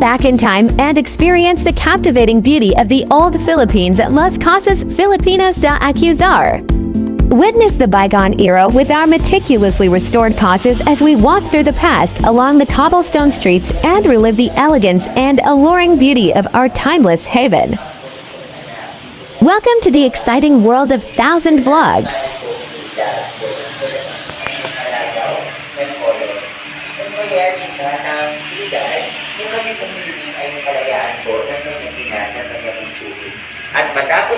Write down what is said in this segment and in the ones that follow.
back in time and experience the captivating beauty of the old Philippines at Las Casas Filipinas de Acuzar. Witness the bygone era with our meticulously restored casas as we walk through the past along the cobblestone streets and relive the elegance and alluring beauty of our timeless haven. Welcome to the exciting world of Thousand Vlogs.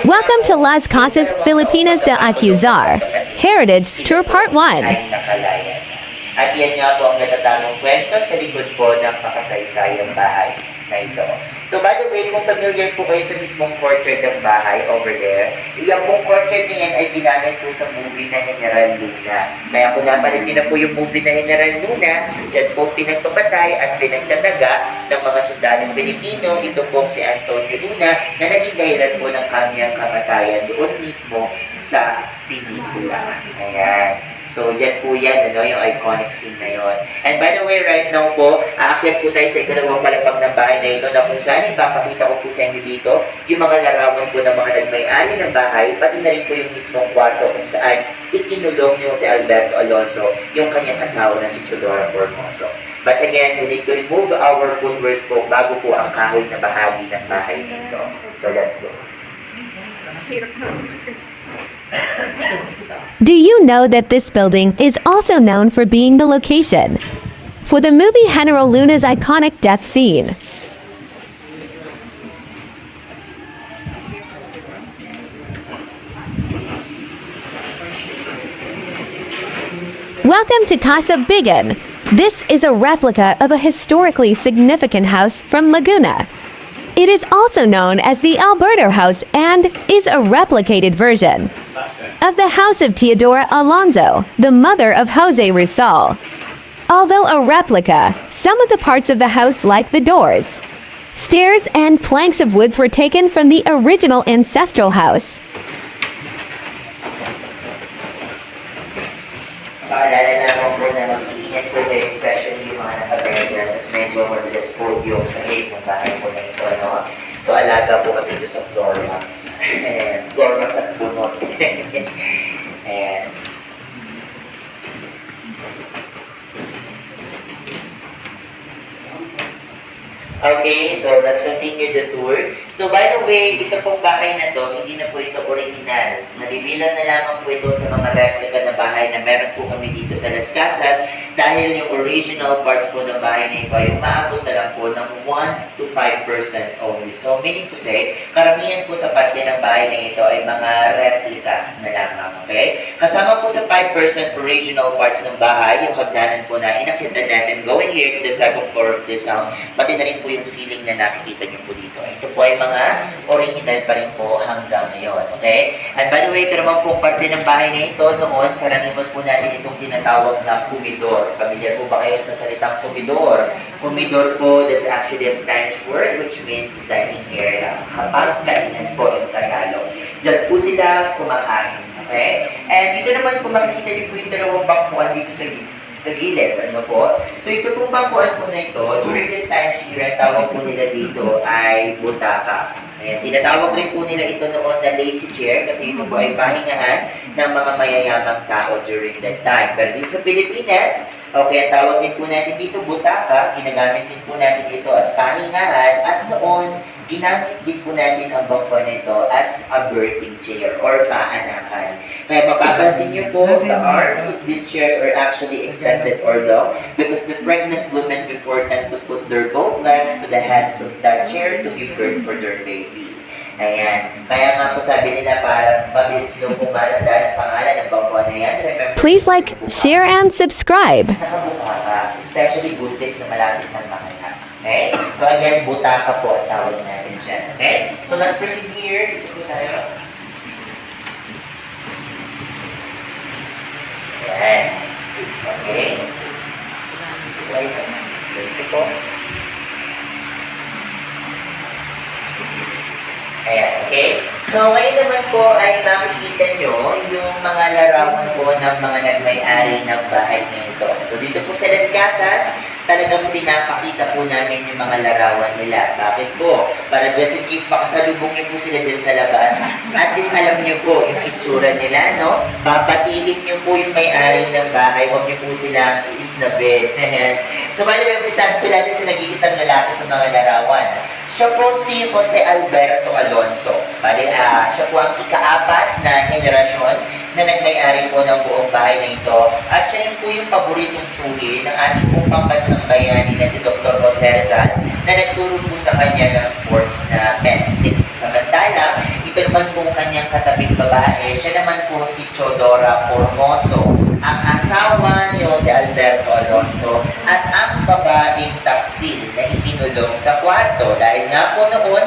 Welcome to Las Casas Filipinas de Acuzar, Heritage Tour Part 1. At yan nga po ang natatanong kwento sa likod po ng makasaysayang bahay na ito. So by the way, kung familiar po kayo sa mismong courtyard ng bahay over there, yung pong courtyard na yan ay ginamit po sa movie na General Luna. Kaya kung napanood na po yung movie na General Luna, dyan po pinagpapatay at pinagtataga ng mga sundalong Pilipino, ito pong si Antonio Luna, na naging dahilan po ng kanyang kamatayan doon mismo sa pelikula. Ayan. So, dyan po yan, yung iconic scene na yon. And by the way, right now po, aakyat po tayo sa ikalawang palapag ng bahay na ito na kung saan ipapakita ko po sa inyo dito yung mga larawan po ng mga nagmay-ari ng bahay, pati na rin po yung mismong kwarto kung saan ikinulong niyo si Alberto Alonso, yung kanyang asawa na si Chodora Formoso. But again, we need to remove our footwears po bago po ang kahoy na bahagi ng bahay nito. So, let's go. Do you know that this building is also known for being the location for the movie General Luna's iconic death scene? Welcome to Casa Bigan. This is a replica of a historically significant house from Laguna. It is also known as the Alberto House and is a replicated version of the house of Teodora Alonso, the mother of Jose Rizal. Although a replica, some of the parts of the house, like the doors, stairs, and planks of woods, were taken from the original ancestral house. Paalala naman po na mag-iingat po kayo, especially yung mga nakabedyas at medyo madalas po yung sahig ng bahay po na ito. No? So, alaga po kasi ito sa floor mats. Floor mats at bunot. Ayan. Okay, so let's continue the tour. So by the way, ito pong bahay na to, hindi na po ito original. Nabibilang na lamang po ito sa mga replica na bahay na meron po kami dito sa Las Casas dahil yung original parts po ng bahay na ito ay umaabot na lang po ng 1 to 5% only. So meaning to say, karamihan po sa patya ng bahay na ito ay mga replica na lamang. Okay? Kasama po sa 5% original parts ng bahay, yung hagdanan po na inakyatan natin going here to the second floor of this house, pati na rin po yung ceiling na nakikita nyo po dito. Ito po ay mga original pa rin po hanggang ngayon. Okay? And by the way, ito naman po parte ng bahay na ito noon, karaniwan po natin itong tinatawag na kumidor. Pamilyar po ba kayo sa salitang kumidor? Kumidor po, that's actually a Spanish word which means dining area. Parang kainan po yung Tagalog. Diyan po sila kumakain. Okay? And dito naman po makikita nyo po yung dalawang bangkuan dito sa gilid, ano po? So ito pong bangkuan po na ito, during the Spanish era, tawag po nila dito ay butaka. Ayan, tinatawag rin po nila ito noon na lazy chair kasi ito po ay pahingahan ng mga mayayamang tao during that time. Pero dito sa Pilipinas, okay, tawag din po natin dito butaka, ginagamit din po natin ito as pahingahan at noon, ginamit din po natin ang bangkuan nito as a birthing chair or paanakan. Kaya mapapansin niyo po, the arms of these chairs are actually extended or long because the pregnant women before tend to put their both legs to the hands of that chair to give birth for their baby. Ayan. Kaya nga po sabi nila para mabilis nyo kung malandaan ang pangalan ng bangkuan na yan. Remember, Please like, share, and subscribe. nakabutaka, especially buntis na malapit ng mga anak. Okay? So again, butaka po ang tawag natin dyan. Okay? So let's proceed here. Dito po tayo. Ayan. Okay? Dito po. Ayan, okay? So, ngayon naman po ay makikita nyo yung mga larawan po ng mga nagmay-ari ng bahay na ito. So, dito po sa Las Casas, talagang pinapakita po namin yung mga larawan nila. Bakit po? Para just in case makasalubong niyo po sila dyan sa labas, at least alam niyo po yung itsura nila, no? Babatiin niyo po yung may-ari ng bahay, huwag niyo po silang iisnabin. So, bali may umpisa po natin sa nag-iisang lalaki sa mga larawan. Siya po si Jose Alberto Alonso. Bali, siya po ang ika-4 na henerasyon na nagmay-ari po ng buong bahay na ito. At siya rin po yung paboritong tsuri ng ating pong pambansang bayani na si Dr. Jose Rizal na nagturo po sa kanya ng sports na fencing. Samantala, ito naman po kanyang katabing babae. Siya naman po si Chodora Formoso, ang asawa ni Jose Alberto Alonso at ang babaeng taksil na itinulong sa kwarto. Dahil nga po noon,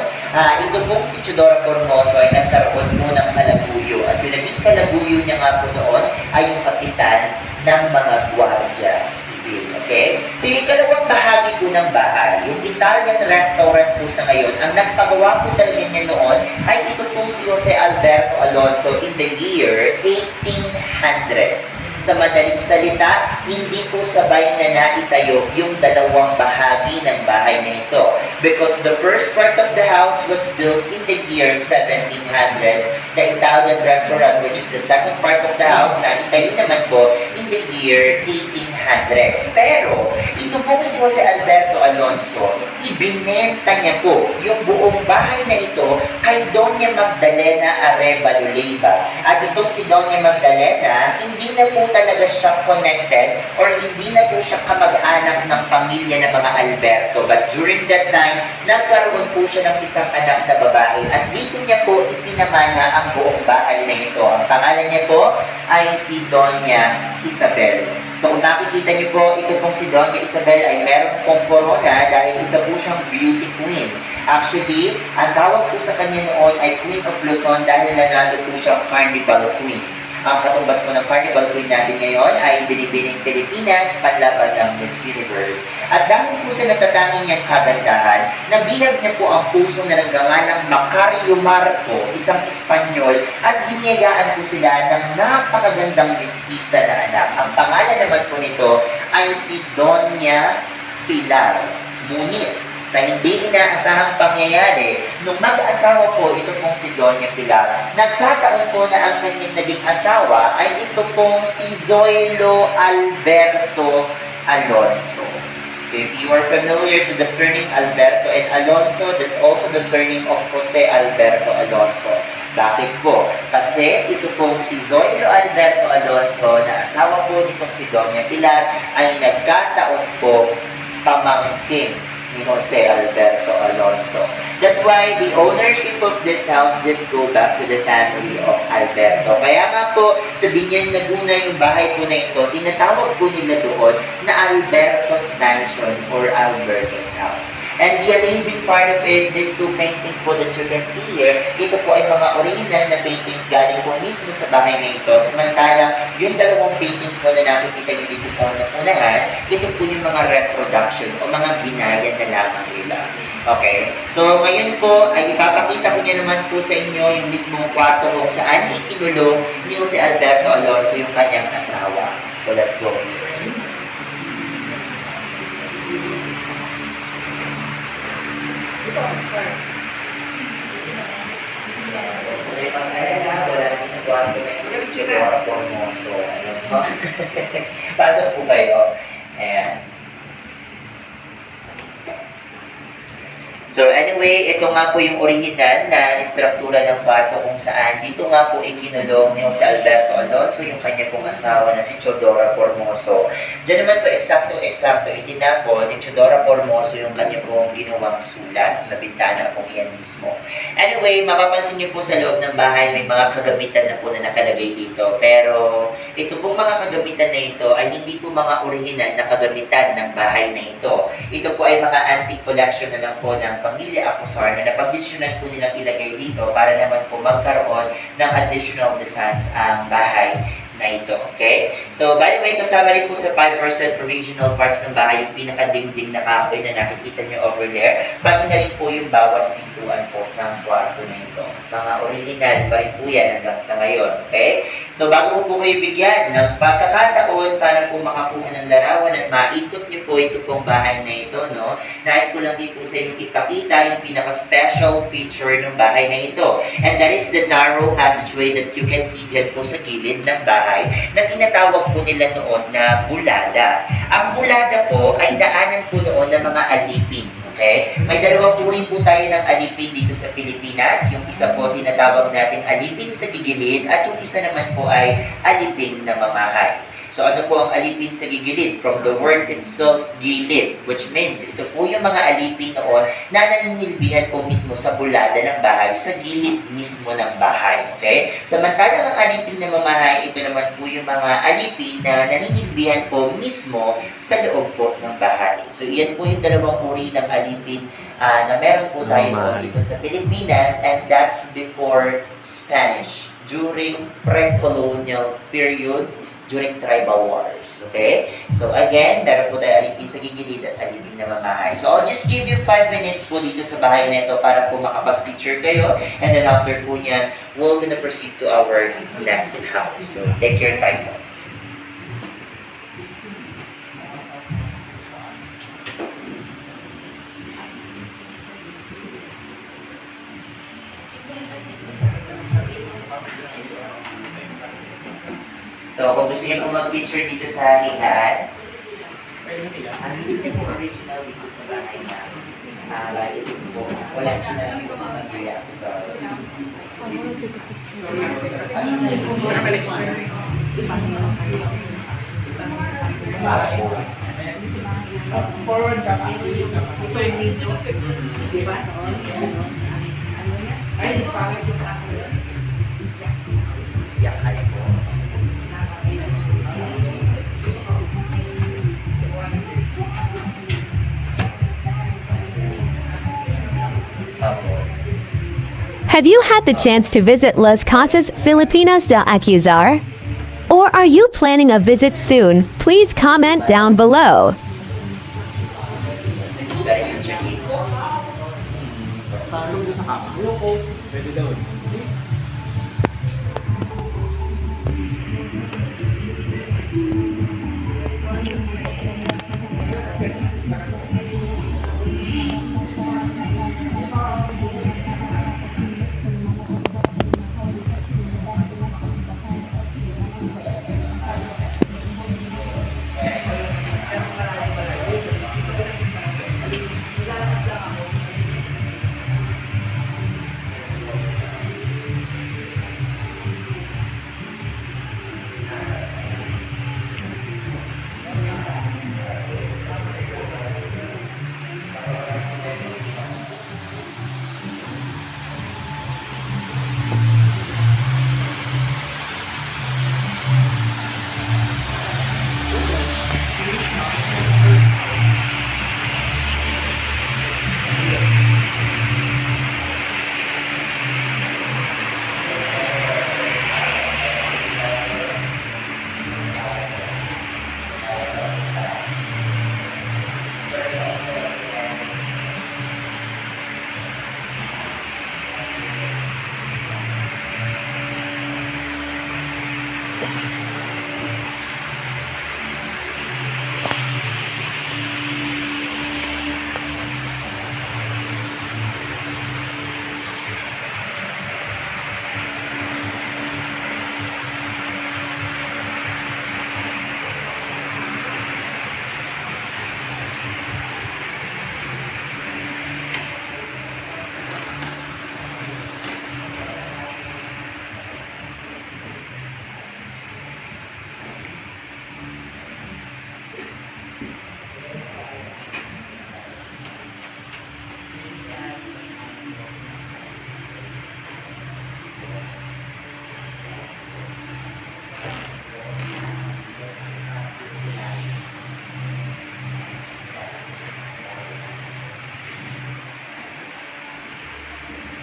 ito pong si Chodora Formoso ay nagkaroon po ng kalaguyo. At yung naging kalaguyo niya nga po noon ay yung kapitan ng mga gwardiya civil. Okay? So yung ikalawang bahagi po ng bahay, yung Italian restaurant po sa ngayon, ang nagpagawa po talaga niya noon ay ito pong si Jose Alberto Alonso in the year 1800s. Sa madaling salita, hindi po sabay na naitayo yung dalawang bahagi ng bahay na ito. Because the first part of the house was built in the year 1700s. The Italian restaurant, which is the second part of the house, na itayo naman po in the year 1800s. Pero, ito po si Jose Alberto Alonso, ibinenta niya po yung buong bahay na ito kay Doña Magdalena Arevalo Leyva. At itong si Doña Magdalena, hindi na po talaga siya connected or hindi na po siya kamag-anak ng pamilya ng mga Alberto. But during that time, nagkaroon po siya ng isang anak na babae at dito niya po ipinamana ang buong bahay na ito. Ang pangalan niya po ay si Doña Isabel. So kung nakikita niyo po, ito pong si Doña Isabel ay meron pong corona dahil isa po siyang beauty queen. Actually, ang tawag po sa kanya noon ay Queen of Luzon dahil nanalo po siyang Carnival Queen. Ang katumbas po ng Carnival Queen natin ngayon ay Binibining Pilipinas, panlaban ng Miss Universe. At dahil po sa natatanging niyang kagandahan, nabihag niya po ang puso na nanggangalang Macario Marco, isang Espanyol, at biniyayaan po sila ng napakagandang mestiza na anak. Ang pangalan naman po nito ay si Doña Pilar Munir. Sa hindi inaasahang pangyayari, nung mag-asawa po ito pong si Doña Pilar, nagkataon po na ang kanyang naging asawa ay ito pong si Zoilo Alberto Alonso. So if you are familiar to the surname Alberto and Alonso, that's also the surname of Jose Alberto Alonso. Bakit po? Kasi ito pong si Zoilo Alberto Alonso na asawa po nitong si Doña Pilar ay nagkataon po pamangkin ni Jose Alberto Alonso. That's why the ownership of this house just go back to the family of Alberto. Kaya nga po, sa Binyan, Laguna, yung bahay po na ito, tinatawag po nila doon na Alberto's Mansion or Alberto's House. And the amazing part of it, these two paintings po that you can see here, ito po ay mga original na paintings galing po mismo sa bahay na ito. Samantalang, yung dalawang paintings po na nakikita nyo dito sa unahan, ito po yung mga reproduction o mga binaya na lamang nila. Okay? So, ngayon po, ay ipapakita ko niya naman po sa inyo yung mismong kwarto kung saan ikinulong ni Jose Alberto Alonso yung kanyang asawa. So, let's go here. Wala naman sa kwarto na ito si Chodora Formoso. Pasok po kayo. Ayan. So anyway, ito nga po yung original na istruktura ng kwarto kung saan dito nga po ikinulong ni Jose Alberto Alonso yung kanya pong asawa na si Chodora Formoso. Diyan naman po eksakto itinapon ni Chodora Formoso yung kanya pong ginawang sulat sa bintana pong iyan mismo. Anyway, mapapansin niyo po sa loob ng bahay may mga kagamitan na po na nakalagay dito. Pero ito pong mga kagamitan na ito ay hindi po mga original na kagamitan ng bahay na ito. Ito po ay mga antique collection na lang po ng pamilya Acosar na napagdesisyonan po nilang ilagay dito para naman po magkaroon ng additional designs ang bahay na ito, okay? So, by the way, kasama rin po sa 5% original parts ng bahay yung pinakadingding na kahoy na nakikita nyo over there. Pati na rin po yung bawat pintuan po ng kwarto na ito. Mga original pa rin po yan hanggang sa ngayon, okay? So, bago ko po kayo bigyan ng pagkakataon para po makakuha ng larawan at maikot nyo po ito pong bahay na ito, no? Nais ko lang din po sa inyo ipakita yung pinaka-special feature ng bahay na ito. And that is the narrow passageway that you can see dyan po sa gilid ng bahay na tinatawag po nila noon na bulada. Ang bulada po ay daanan po noon ng mga alipin. Okay? May dalawang uri po tayo ng alipin dito sa Pilipinas. Yung isa po tinatawag natin alipin sa gigilid at yung isa naman po ay alipin na mamahay. So ano po ang alipin sa gigilid? From the word itself, gilid, which means ito po yung mga alipin noon na naninilbihan po mismo sa bulada ng bahay, sa gilid mismo ng bahay. Okay? Samantalang ang alipin na mamahay, ito naman po yung mga alipin na naninilbihan po mismo sa loob po ng bahay. So iyan po yung dalawang uri ng alipin na meron po tayo dito sa Pilipinas, and that's before Spanish, during pre-colonial period, during tribal wars. Okay? So again, meron po tayo alipin sa gigilid at alipin na mamahay. So I'll just give you 5 minutes po dito sa bahay na ito para po makapag-picture kayo. And then after po niyan, we're gonna proceed to our next house. So take your time po. So, kung gusto niyo po mag-picture dito sa higaan, ang hindi po original dito sa bahay na ito po, wala siya na yung mag-react. So, Forward ka pa. Ito yung video. Di ba? Ay, pangit yung ako. yakay po. Have you had the chance to visit Las Casas Filipinas de Acuzar? Or are you planning a visit soon? Please comment down below. Very intriguing.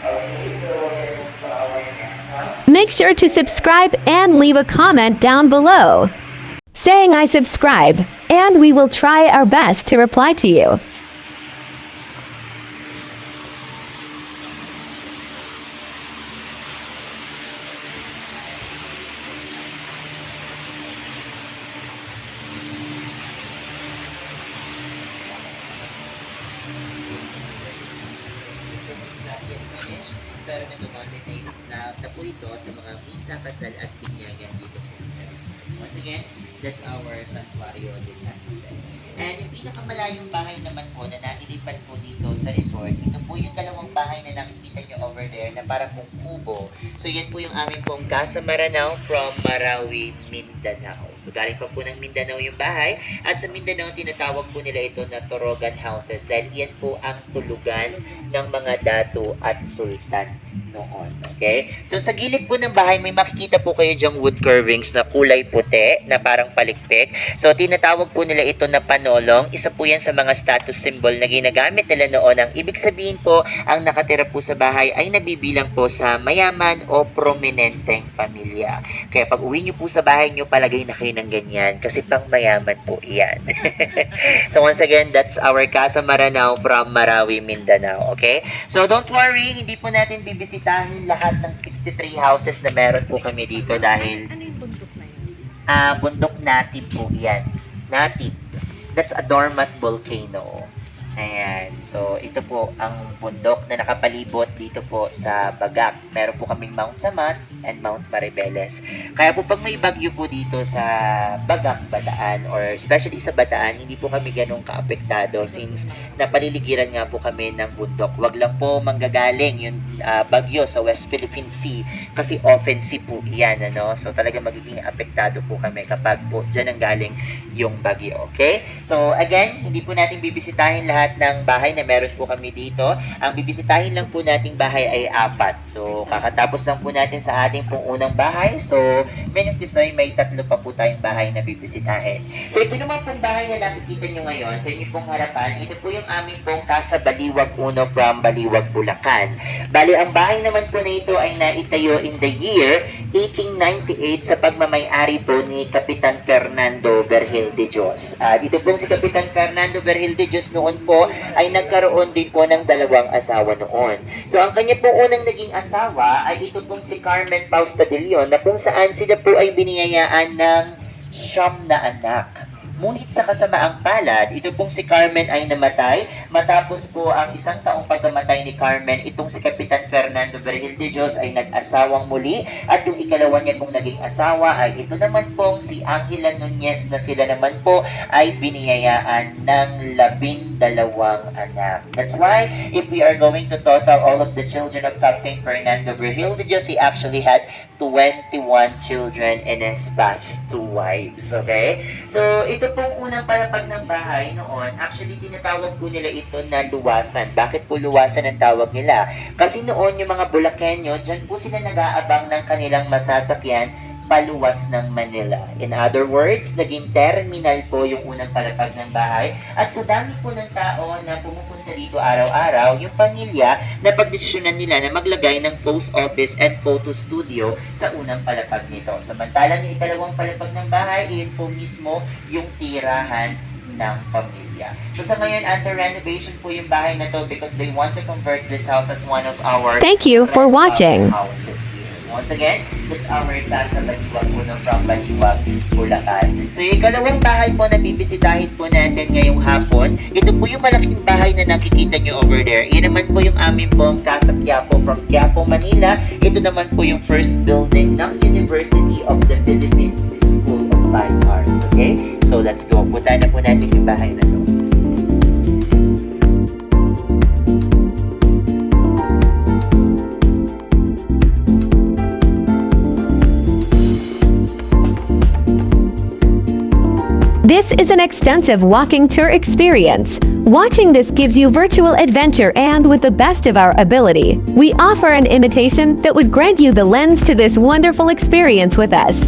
Okay, so we're going to our next Make sure to subscribe and leave a comment down below saying I subscribe, and we will try our best to reply to you. It's not yet finished, pero nag-contemplate na po ito sa mga misa, kasal at binyagan dito po sa resort. So once again, that's our Santuario de San Jose. And yung pinakamalayong bahay naman po na nailipan po dito sa resort, ito po yung dalawang bahay na nakikita nyo over there na parang pong kubo. So yan po yung aming pong Casa Maranao from Marawi, Mindanao. So galing pa po ng Mindanao yung bahay, at sa Mindanao tinatawag po nila ito na Torogan Houses dahil yan po ang tulugan ng mga dato at sultan noon. Okay? So sa gilid po ng bahay may makikita po kayo dyang wood carvings na kulay puti na parang palikpik. So tinatawag po nila ito na panolong. Isa po yan sa mga status symbol na ginagamit nila noon. Ang ibig sabihin po, ang nakatira po sa bahay ay nabibilang po sa mayaman o prominenteng pamilya. Kaya pag uwi nyo po sa bahay nyo, palagay na kayo ng ganyan kasi pang mayaman po yan. So once again, that's our Casa Maranao from Marawi, Mindanao. Okay? So don't worry, hindi po natin bibisitahin lahat ng 63 houses na meron po kami dito dahil Ano yung bundok na yun? bundok native po yan. Native. That's a dormant volcano. Ayan. So, ito po ang bundok na nakapalibot dito po sa Bagak. Meron po kaming Mount Samat and Mount Maribeles. Kaya po pag may bagyo po dito sa Bagak, Bataan, or especially sa Bataan, hindi po kami ganun kaapektado since napaliligiran nga po kami ng bundok. Wag lang po manggagaling yung bagyo sa West Philippine Sea kasi offensive po yan, ano? So, talaga magiging apektado po kami kapag po dyan ang galing yung bagyo. Okay? So, again, hindi po natin bibisitahin lahat ng bahay na meron po kami dito. Ang bibisitahin lang po nating bahay ay 4. So, kakatapos lang po natin sa ating pong unang bahay. So, meron tisoy, may 3 pa po tayong bahay na bibisitahin. So, ito naman pong bahay na nakikita nyo ngayon sa inyong pong harapan. Ito po yung aming pong Casa Baliwag 1 from Baliwag, Bulacan. Bali, ang bahay naman po na ito ay naitayo in the year 1898 sa pagmamay-ari po ni Kapitan Fernando Berhil de Dios. Dito pong si Kapitan Fernando Berhil de Dios noon po ay nagkaroon din po ng 2 asawa noon. So, ang kanya po unang naging asawa ay ito pong si Carmen Pausta de Leon na kung saan sila po ay biniyayaan ng 9 na anak. Ngunit sa kasamaang palad, ito pong si Carmen ay namatay. Matapos po ang 1 taong pagkamatay ni Carmen, itong si Kapitan Fernando Berhil de Dios ay nag-asawang muli. At yung ikalawa niya pong naging asawa ay ito naman pong si Angela Nunez na sila naman po ay biniyayaan ng 12 anak. That's why, if we are going to total all of the children of Captain Fernando Berhil de Dios, he actually had 21 children and his past 2 wives. Okay? So, ito pong unang palapag ng bahay noon, actually tinatawag po nila ito na luwasan. Bakit po luwasan ang tawag nila? Kasi noon yung mga Bulakenyo, dyan po sila nag-aabang ng kanilang masasakyan paluwas ng Manila. In other words, naging terminal po yung unang palapag ng bahay. At sa dami po ng tao na pumupunta dito araw-araw, yung pamilya na pagdesisyonan nila na maglagay ng post office and photo studio sa unang palapag nito. Samantalang yung ikalawang palapag ng bahay, iyon po mismo yung tirahan ng pamilya. So sa ngayon, under renovation po yung bahay na to because they want to convert this house as one of our Thank you for watching. houses here. So once again, that's our Casa Baliwag 1 from Baliwag, Bulacan. So yung ikalawang bahay po na bibisitahin po natin ngayong hapon, ito po yung malaking bahay na nakikita nyo over there. Yan naman po yung aming pong Casa Quiapo from Quiapo, Manila. Ito naman po yung first building ng University of the Philippines School of Fine Arts. Okay? So let's go. Punta na po natin yung bahay na to. This is an extensive walking tour experience. Watching this gives you virtual adventure, and with the best of our ability, we offer an imitation that would grant you the lens to this wonderful experience with us.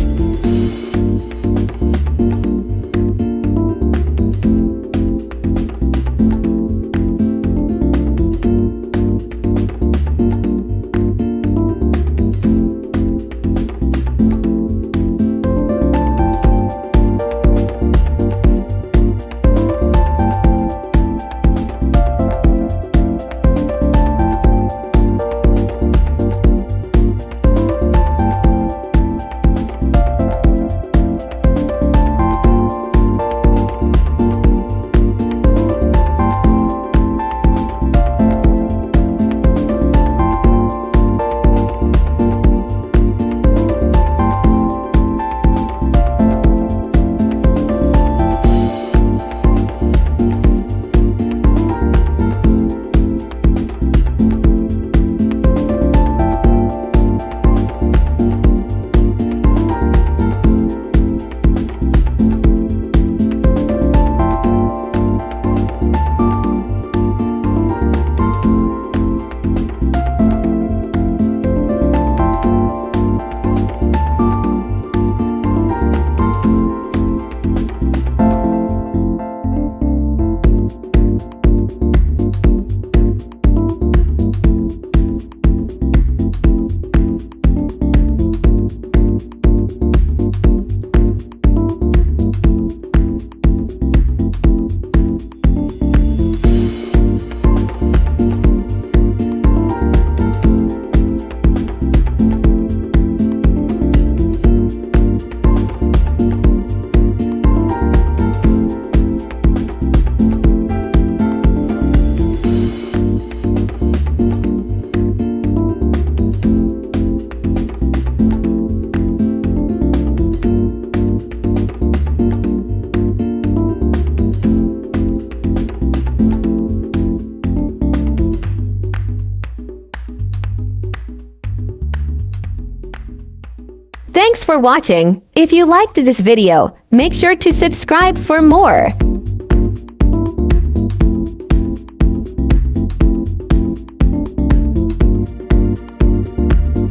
Thanks for watching. If you liked this video, make sure to subscribe for more.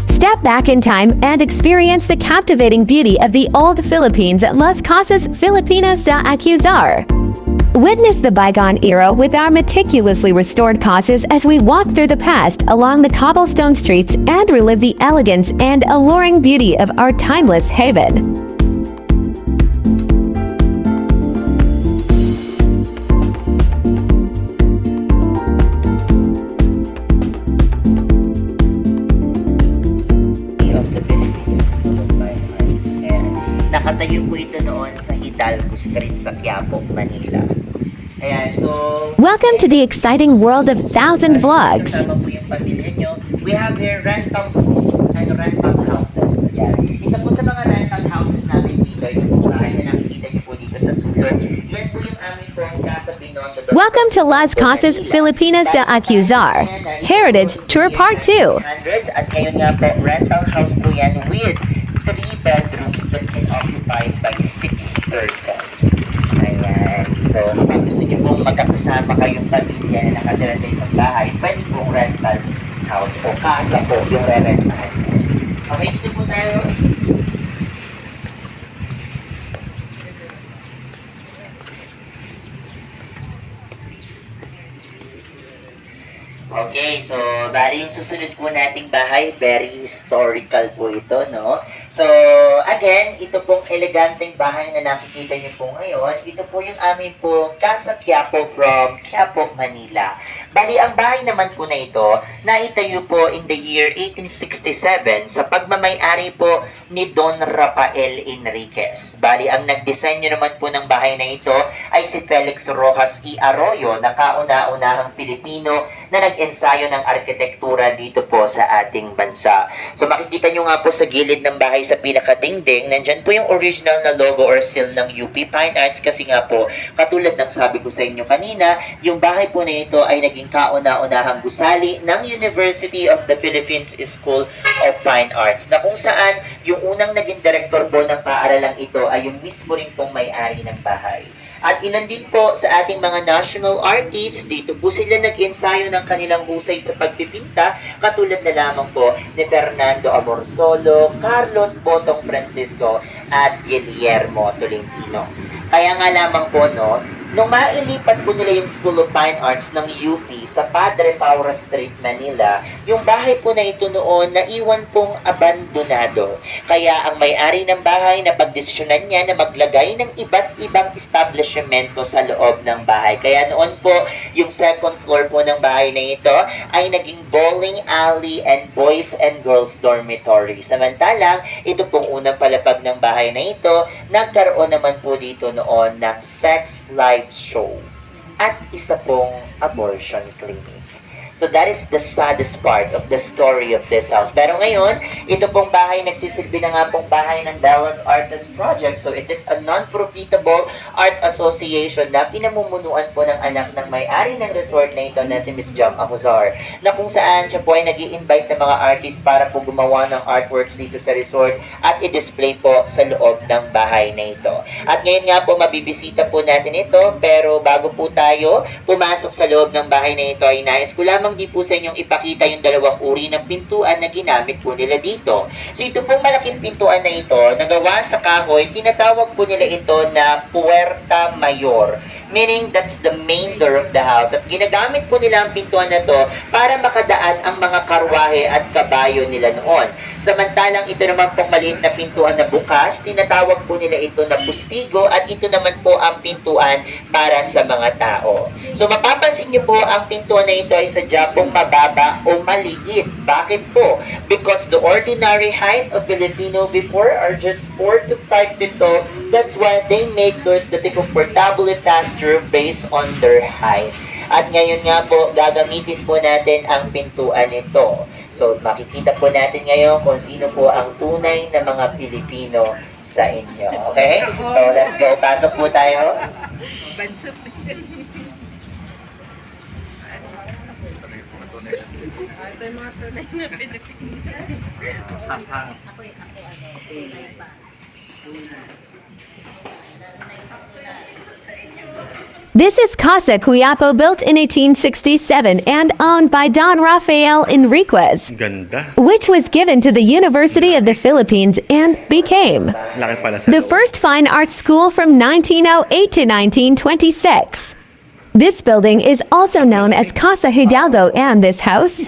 Step back in time and experience the captivating beauty of the old Philippines at Las Casas Filipinas de Acuzar. Witness the bygone era with our meticulously restored casas as we walk through the past along the cobblestone streets and relive the elegance and alluring beauty of our timeless haven. Of the Philippines, by Ice. And nakatayo po ito noon sa Hidalgo Street sa Quiapo, Manila. Ayan, so... Welcome to the exciting world of Thousand Vlogs. Kasama po yung pamilya nyo. We have here rental homes and rental houses. Ayan. Isa po sa mga rental houses natin dito, yung bahay na nakikita nyo po dito sa sulod. Yan po yung aming po Casa Binondo. Welcome to Las Casas Filipinas de Acuzar, Heritage Tour Part 2. At ngayon nga po, rental house po yan with 3 bedrooms that can occupied by 6 persons. Ayan. So, kung gusto nyo pong magkakasama kayong pamilya na nakatira sa isang bahay, pwede pong rental house o casa po yung re-rentahan. Okay, dito po tayo. Okay, so bali yung susunod po nating bahay, very historical po ito, no? So, again, ito pong eleganteng bahay na nakikita niyo po ngayon, ito po yung aming po Casa Quiapo from Quiapo, Manila. Bali, ang bahay naman po na ito, naitayo po in the year 1867 sa pagmamay-ari po ni Don Rafael Enriquez. Bali, ang nag-design naman po ng bahay na ito ay si Felix Rojas y Arroyo, na kauna-unahang Pilipino na nag-ensayo ng arkitektura dito po sa ating bansa. So makikita nyo nga po sa gilid ng bahay sa pinakadingding, nandyan po yung original na logo or seal ng UP Fine Arts kasi nga po, katulad ng sabi ko sa inyo kanina, yung bahay po na ito ay naging kauna-unahang gusali ng University of the Philippines School of Fine Arts, na kung saan yung unang naging direktor po ng paaralang ito ay yung mismo rin pong may-ari ng bahay. At ilan din po sa ating mga national artists, dito po sila nag-ensayo ng kanilang husay sa pagpipinta, katulad na lamang po ni Fernando Amorsolo, Carlos Botong Francisco, at Guillermo Tolentino. Kaya nga lamang po, no, nung mailipat po nila yung School of Fine Arts ng UP sa Padre Paura Street, Manila, yung bahay po na ito noon naiwan pong abandonado. Kaya ang may-ari ng bahay na pagdesisyonan niya na maglagay ng iba't ibang establishmento sa loob ng bahay. Kaya noon po, yung second floor po ng bahay na ito ay naging bowling alley and boys and girls dormitory. Samantalang, ito pong unang palapag ng bahay na ito, nagkaroon naman po dito noon ng sex live show at isa pong abortion clinic. So that is the saddest part of the story of this house. Pero ngayon, ito pong bahay nagsisilbi na nga pong bahay ng Dallas Artist Project. So it is a non-profitable art association na pinamumunuan po ng anak ng may-ari ng resort na ito na si Miss Jam Acuzar, na kung saan siya po ay nag-i-invite ng mga artist para po gumawa ng artworks dito sa resort at i-display po sa loob ng bahay na ito. At ngayon nga po, mabibisita po natin ito, pero bago po tayo pumasok sa loob ng bahay na ito, ay nais ko lamang di po sa inyong ipakita yung dalawang uri ng pintuan na ginamit po nila dito. So ito pong malaking pintuan na ito, nagawa sa kahoy, tinatawag po nila ito na Puerta Mayor. Meaning that's the main door of the house. At ginagamit po nila ang pintuan na to para makadaan ang mga karwahe at kabayo nila noon. Samantalang ito naman pong maliit na pintuan na bukas, tinatawag po nila ito na pustigo, at ito naman po ang pintuan para sa mga tao. So mapapansin niyo po ang pintuan na ito ay sadya pong mababa o maliit. Bakit po? Because the ordinary height of Filipino before are just 4 to 5 feet tall. That's why they make doors that they comfortably pasture based on their height. At ngayon nga po, gagamitin po natin ang pintuan nito. So makikita po natin ngayon kung sino po ang tunay na mga Pilipino sa inyo. Okay? So let's go. Pasok po tayo. tunay na Pilipino. Ito yung mga tunay na Pilipinas. Hang-hang. This is Casa Quiapo, built in 1867 and owned by Don Rafael Enriquez, Ganda. which was given to the University of the Philippines and became Laki pala sa the loob. first fine arts school from 1908 to 1926. This building is also known as Casa Hidalgo, and this house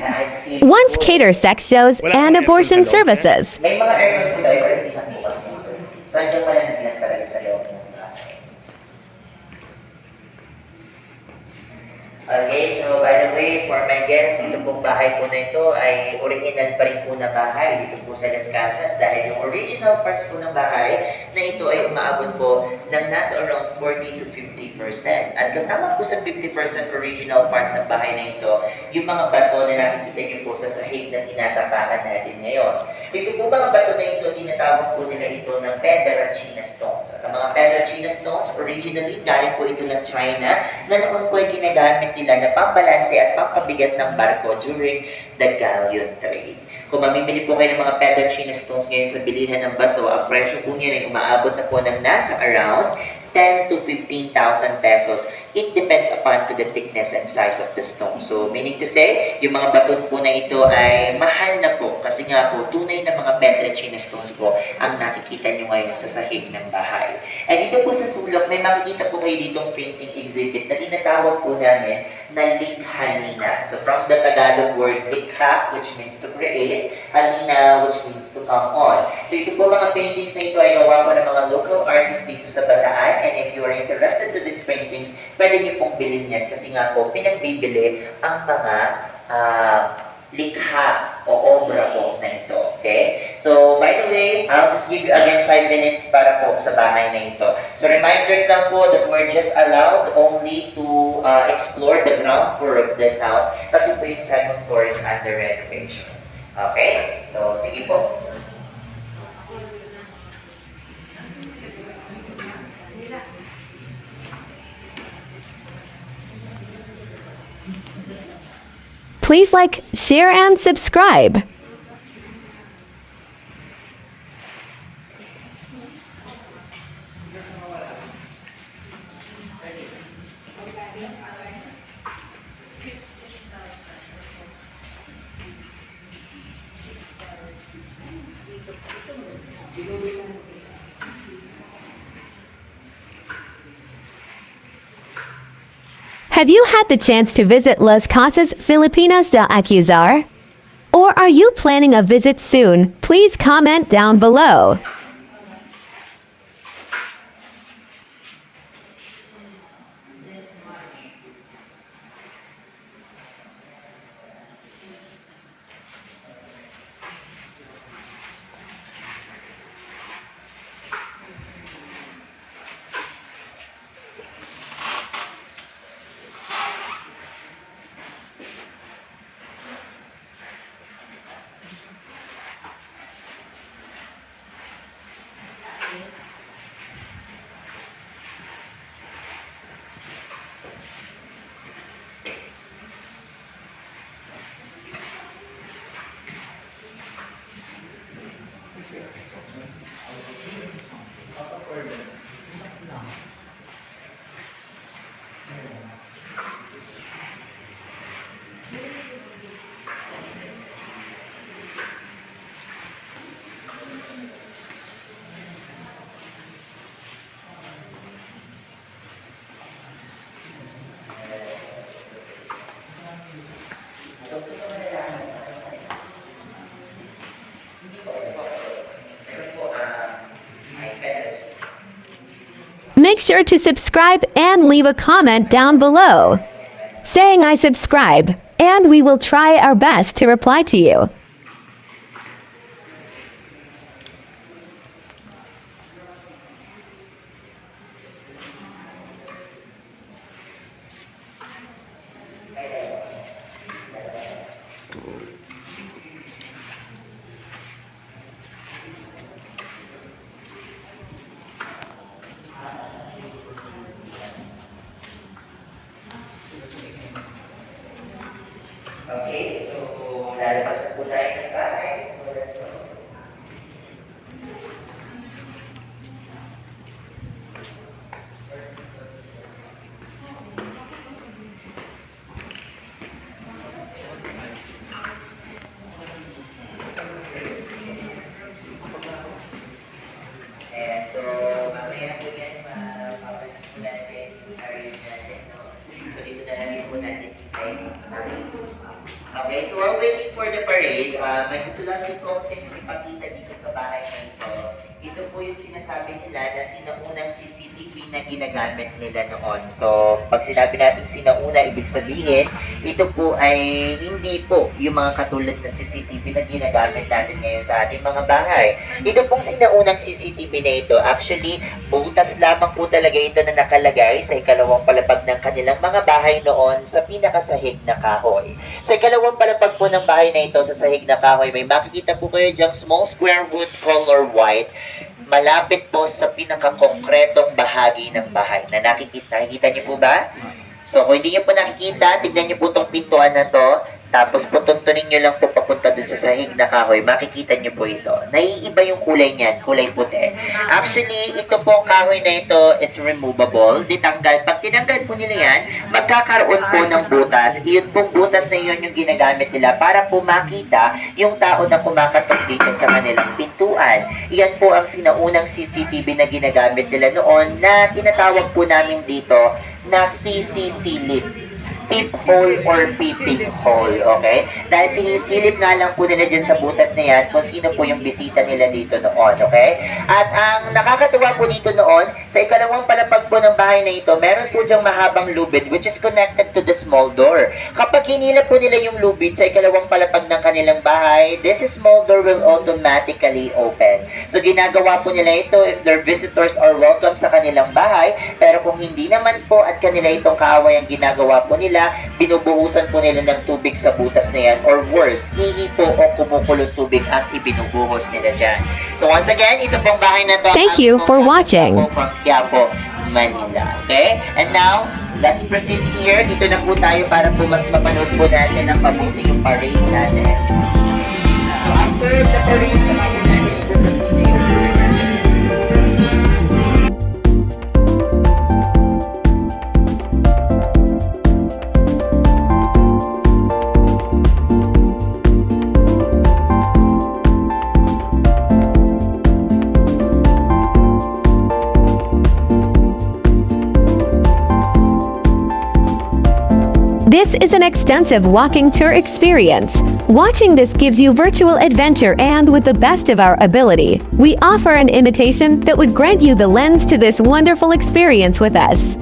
once catered sex shows and abortion services. May mga aircon po tayo, pero hindi na bukas mo, sir. So, andyan pala nagbilang talaga sa loob ng bahay. Okay, so by the way, for my guests, ito pong bahay po na ito ay original pa rin po na bahay dito po sa Las Casas dahil yung original parts po ng bahay na ito ay umaabot po ng nasa around 40 to 50%. At kasama po sa 50% original parts ng bahay na ito, yung mga bato na nakikita niyo po sa sahig na tinatapakan natin ngayon. So ito po mga bato na ito, tinatawag po nila ito ng Pedrachina stones. At ang mga Pedrachina stones, originally galing po ito ng China na noon po ay ginagamit nila na pambalanse at pampabigat ng barko during the galleon trade. Kung mamimili po kayo ng mga Pedrachina stones ngayon sa bilihan ng bato, ang presyo po niya ay umaabot na po ng nasa around 10 to 15,000 pesos. It depends upon to the thickness and size of the stone. So, meaning to say, yung mga baton po na ito ay mahal na po kasi nga po, tunay na mga Pedrachina stones po ang nakikita nyo ngayon sa sahig ng bahay. At dito po sa sulok, may makikita po kayo ditong painting exhibit na tinatawag po namin na likhalina. So, from the Tagalog word likha, which means to create, halina, which means to come on. So, ito po mga paintings na ito ay gawa po ng mga local artists dito sa Bataan. And if you are interested to these paintings, pwede niyo pong bilhin yan kasi nga po, pinagbibili ang mga likha o obra po na ito. Okay? So, by the way, I'll just give you again 5 minutes para po sa bahay na ito. So, reminders lang po that we're just allowed only to explore the ground floor of this house kasi po yung second floor is under renovation. Okay? So, sige po. Please like, share, and subscribe. Have you had the chance to visit Las Casas Filipinas del Acuzar? Or are you planning a visit soon? Please comment down below. Make sure to subscribe and leave a comment down below saying I subscribe, and we will try our best to reply to you. Okay, so lalabas na po tayo ng bahay. So, let's go. And so, mamaya po yan, mapapalik po natin yung arrange natin, no? So, dito na lang po natin hintay. Okay, so while waiting for the parade, may gusto lang din po kasi ipakita dito sa bahay na ito. Ito po yung sinasabi nila na sinaunang CCTV na ginagamit nila noon. So, pag sinabi natin sinauna, ibig sabihin, ito po ay hindi po yung mga katulad na CCTV na ginagamit natin ngayon sa ating mga bahay. Ito pong sinaunang CCTV na ito, actually, butas lamang po talaga ito na nakalagay sa ikalawang palapag ng kanilang mga bahay noon sa pinakasahig na kahoy. Sa ikalawang palapag po ng bahay na ito sa sahig na kahoy, may makikita po kayo dyang small square wood color white, malapit po sa pinaka-konkretong bahagi ng bahay na nakikita. Nakikita niyo po ba? So, kung hindi niyo po nakikita, tignan niyo po itong pintuan na to. Tapos, putuntunin niyo lang po papunta dun sa sahig na kahoy. Makikita niyo po ito. Naiiba yung kulay niyan, kulay puti. Actually, ito po kahoy na ito is removable. Ditanggal. Pag tinanggal po nila yan, magkakaroon po ng butas. Iyon pong butas na yun yung ginagamit nila para po makita yung tao na kumakatok dito sa kanilang pintuan. Iyan po ang sinaunang CCTV na ginagamit nila noon na tinatawag po namin dito na CCCLIP. Peephole or peeping hole, okay? Dahil sinisilip nga lang po nila dyan sa butas na yan kung sino po yung bisita nila dito noon, okay? At ang nakakatuwa po dito noon, sa ikalawang palapag po ng bahay na ito, meron po dyang mahabang lubid which is connected to the small door. Kapag hinila po nila yung lubid sa ikalawang palapag ng kanilang bahay, this small door will automatically open. So ginagawa po nila ito if their visitors are welcome sa kanilang bahay, pero kung hindi naman po at kanila itong kaaway ang ginagawa po nila, binubuhusan po nila ng tubig sa butas na yan, or worse, ihi po o kumukulong tubig ang ibinubuhos nila dyan. So once again, ito pong bahay na to. Thank you for watching. From Quiapo, Manila. Okay? And now, let's proceed here. Dito na po tayo para po mas mapanood po natin ang pabuti yung parade natin. So after the parade, sa mga natin ito na This is an extensive walking tour experience. Watching this gives you virtual adventure, and with the best of our ability, we offer an invitation that would grant you the lens to this wonderful experience with us.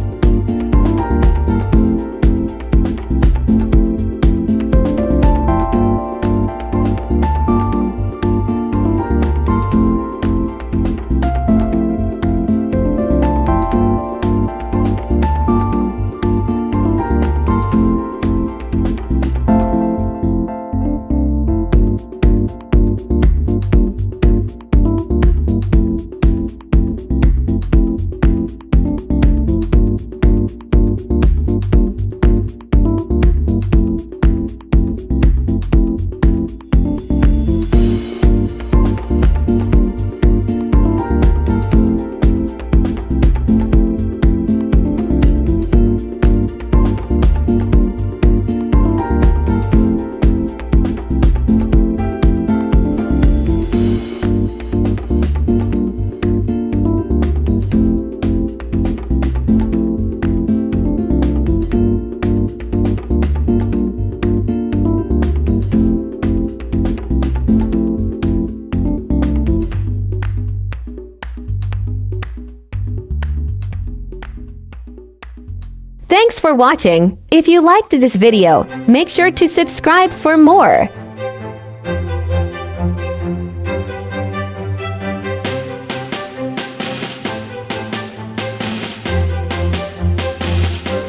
Thanks for watching. If you liked this video, make sure to subscribe for more.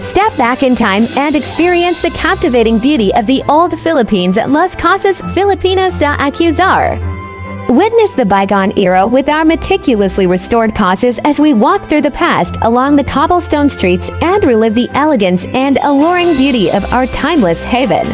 Step back in time and experience the captivating beauty of the old Philippines at Las Casas Filipinas de Acuzar. Witness the bygone era with our meticulously restored casas as we walk through the past along the cobblestone streets and relive the elegance and alluring beauty of our timeless haven.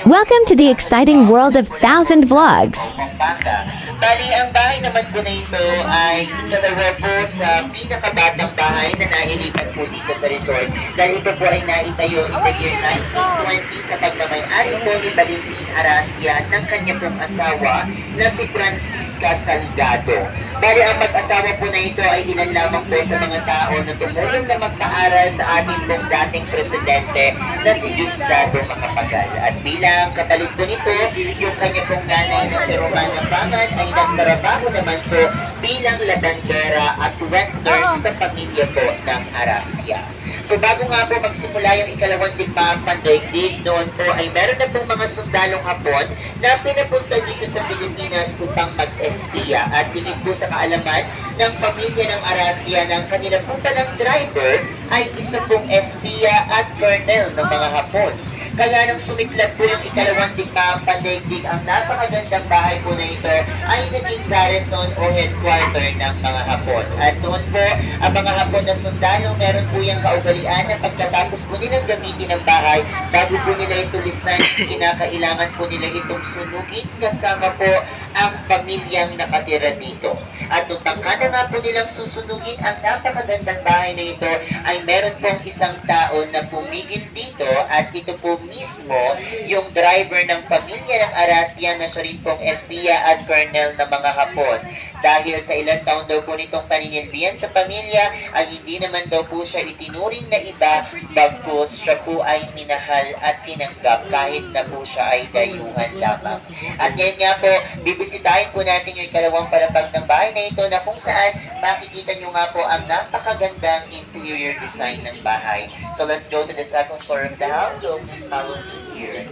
Welcome to the exciting world of Thousand Vlogs. Pampanga. Bali, ang bahay naman po na ito ay ikalawa po sa pinakabatang bahay na nailipat po dito sa resort. Dahil ito po ay naitayo in the year 1920 sa pagmamay-ari po ni Valentin Arastia ng kanya pong asawa na si Francisca Salgado. Bali, ang mag-asawa po na ito ay ilan lamang po sa mga tao na tumulong na magpaaral sa ating pong dating presidente na si Diosdado Macapagal. At bilang kapalit po nito, yung kanya pong nanay na si Romana Bangan ay nagtrabaho naman po bilang labandera at wet nurse sa pamilya po ng Arastia. So bago nga po magsimula yung ikalawang digmaang pandaigdig, noon po ay meron na pong mga sundalong Hapon na pinapunta dito sa Pilipinas upang mag-espiya. At higit po sa kaalaman ng pamilya ng Arastia ng kanila po palang driver ay isa pong espiya at colonel ng mga Hapon. Kaya nang sumiklab po yung ikalawang digmaang pandaigdig, ang napakagandang bahay po na ito ay naging garrison o headquarter ng mga Hapon. At doon po, ang mga Hapon na sundalo, meron po yung kaugalian na pagkatapos po nilang gamitin ang bahay, bago po nila ito lisan, kinakailangan po nila itong sunugin kasama po ang pamilyang nakatira dito. At nung tangka na nga po nilang susunugin ang napakagandang bahay na ito, ay meron pong isang tao na pumigil dito at ito po mismo yung driver ng pamilya ng Arastia na siya rin pong espiya at colonel ng mga Hapon. Dahil sa ilang taon daw po nitong paninilbihan sa pamilya, ay hindi naman daw po siya itinuring na iba, bagkus siya po ay minahal at tinanggap kahit na po siya ay dayuhan lamang. At ngayon nga po, bibisitahin po natin yung ikalawang palapag ng bahay na ito na kung saan makikita nyo nga po ang napakagandang interior design ng bahay. So let's go to the second floor of the house. So please follow me here.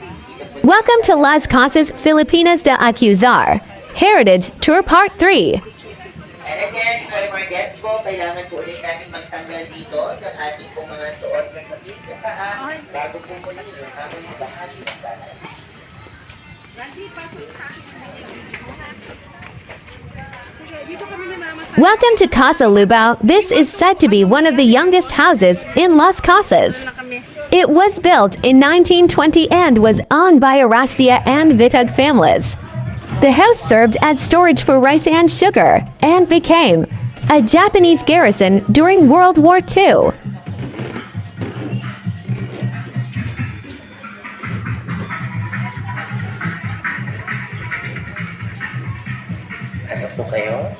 Welcome to Las Casas Filipinas de Acuzar, Heritage Tour Part 3. And again, for our guests po, kailangan po ulit natin magtanggal dito ng ating pong mga suot na sakit sa paa bago po muli yung aming bahagi ng bahay. Welcome to Casa Lubao. This is said to be one of the youngest houses in Las Casas. It was built in 1920 and was owned by Arastia and Vitug families. The house served as storage for rice and sugar and became a Japanese garrison during World War II. Pasok po kayo.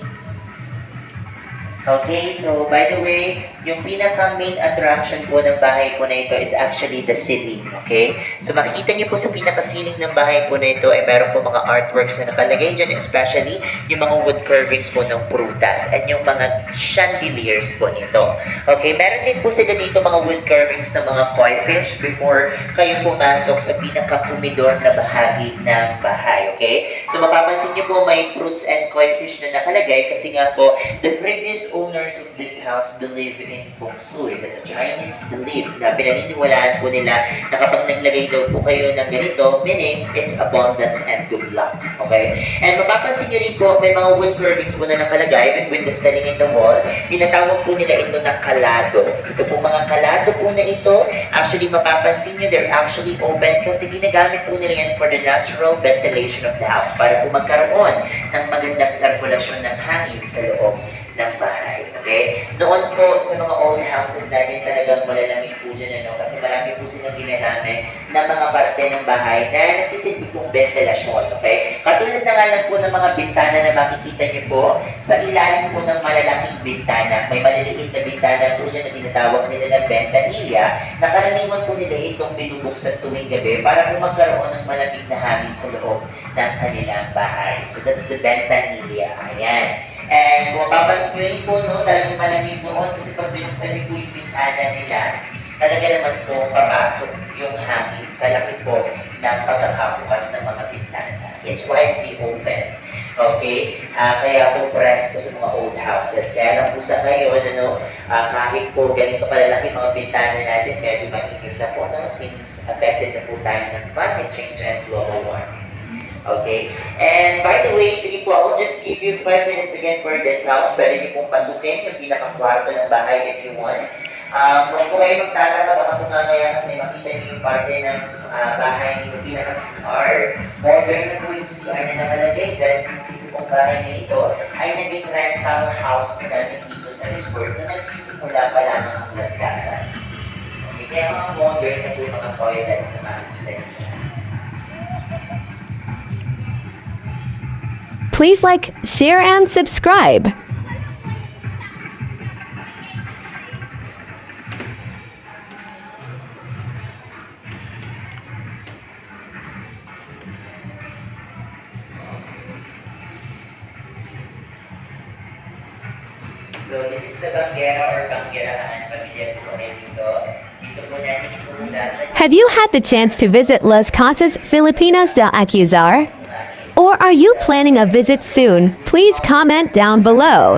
Okay, so by the way, yung pinaka-main attraction po ng bahay po na ito is actually the ceiling, okay? So makikita niyo po sa pinaka-ceiling ng bahay po na ito ay meron po mga artworks na nakalagay dyan, especially yung mga wood carvings po ng prutas and yung mga chandeliers po nito. Okay, meron din po sila dito mga wood carvings ng mga koi fish before kayo pumasok sa pinaka-kumidor na bahagi ng bahay, okay? So mapapansin niyo po may fruits and koi fish na nakalagay kasi nga po, the previous owners of this house believe in Feng Shui. That's a Chinese belief na pinaniniwalaan po nila na kapag naglagay daw po kayo ng ganito, meaning it's abundance and good luck. Okay? And mapapansin nyo rin po, may mga wood carvings po na nakalagay between the ceiling and the wall. Tinatawag po nila ito na kalado. Ito po mga kalado po na ito, actually mapapansin nyo, they're actually open kasi ginagamit po nila yan for the natural ventilation of the house para po magkaroon ng magandang sirkulasyon ng hangin sa loob ng bahay. Okay? Noon po sa mga old houses natin talagang malalamig po dyan, ano? Kasi marami po silang ginagamit na mga parte ng bahay na nagsisilbi pong ventilasyon. Okay? Katulad na nga lang po ng mga bintana na makikita niyo po sa ilalim po ng malalaking bintana. May maliliit na bintana po dyan na tinatawag nila ng ventanilla na karaniwan po nila itong binubuksan tuwing gabi para po magkaroon ng malamig na hangin sa loob ng kanilang bahay. So that's the ventanilla. Ayan. And kung mapapansin nyo rin po, no, talagang malamig noon kasi pag binuksan niyo po yung bintana nila, talaga naman po papasok yung hangin sa laki po ng pagkakabukas ng mga bintana. It's widely open. Okay? Kaya po press ko sa mga old houses. Kaya lang po sa ngayon, ano, kahit po ganito kalalaki mga bintana natin, medyo mainit na po, no, since affected na po tayo ng climate change and global warming. Okay? And by the way, sige po, I'll just give you 5 minutes again for this house. Pwede niyo pong pasukin yung pinakakwarto ng bahay if you want. Kung po kayo magtataka, baka po mamaya kasi makita niyo yung parte ng bahay yung pinaka-CR. Modern na po yung CR na nakalagay dyan, since ito pong bahay na ito ay naging rental house po namin dito sa resort na nagsisimula pa lamang ang Las Casas. Okay, kaya mga modern na po yung mga toilets na makikita niyo dyan. Please like, share, and subscribe. So this is the Banggera or Banggerahan. Pamilya po kami dito. Dito po natin ipuhunasan Have you had the chance to visit Las Casas Filipinas de Acuzar? Or are you planning a visit soon? Please comment down below.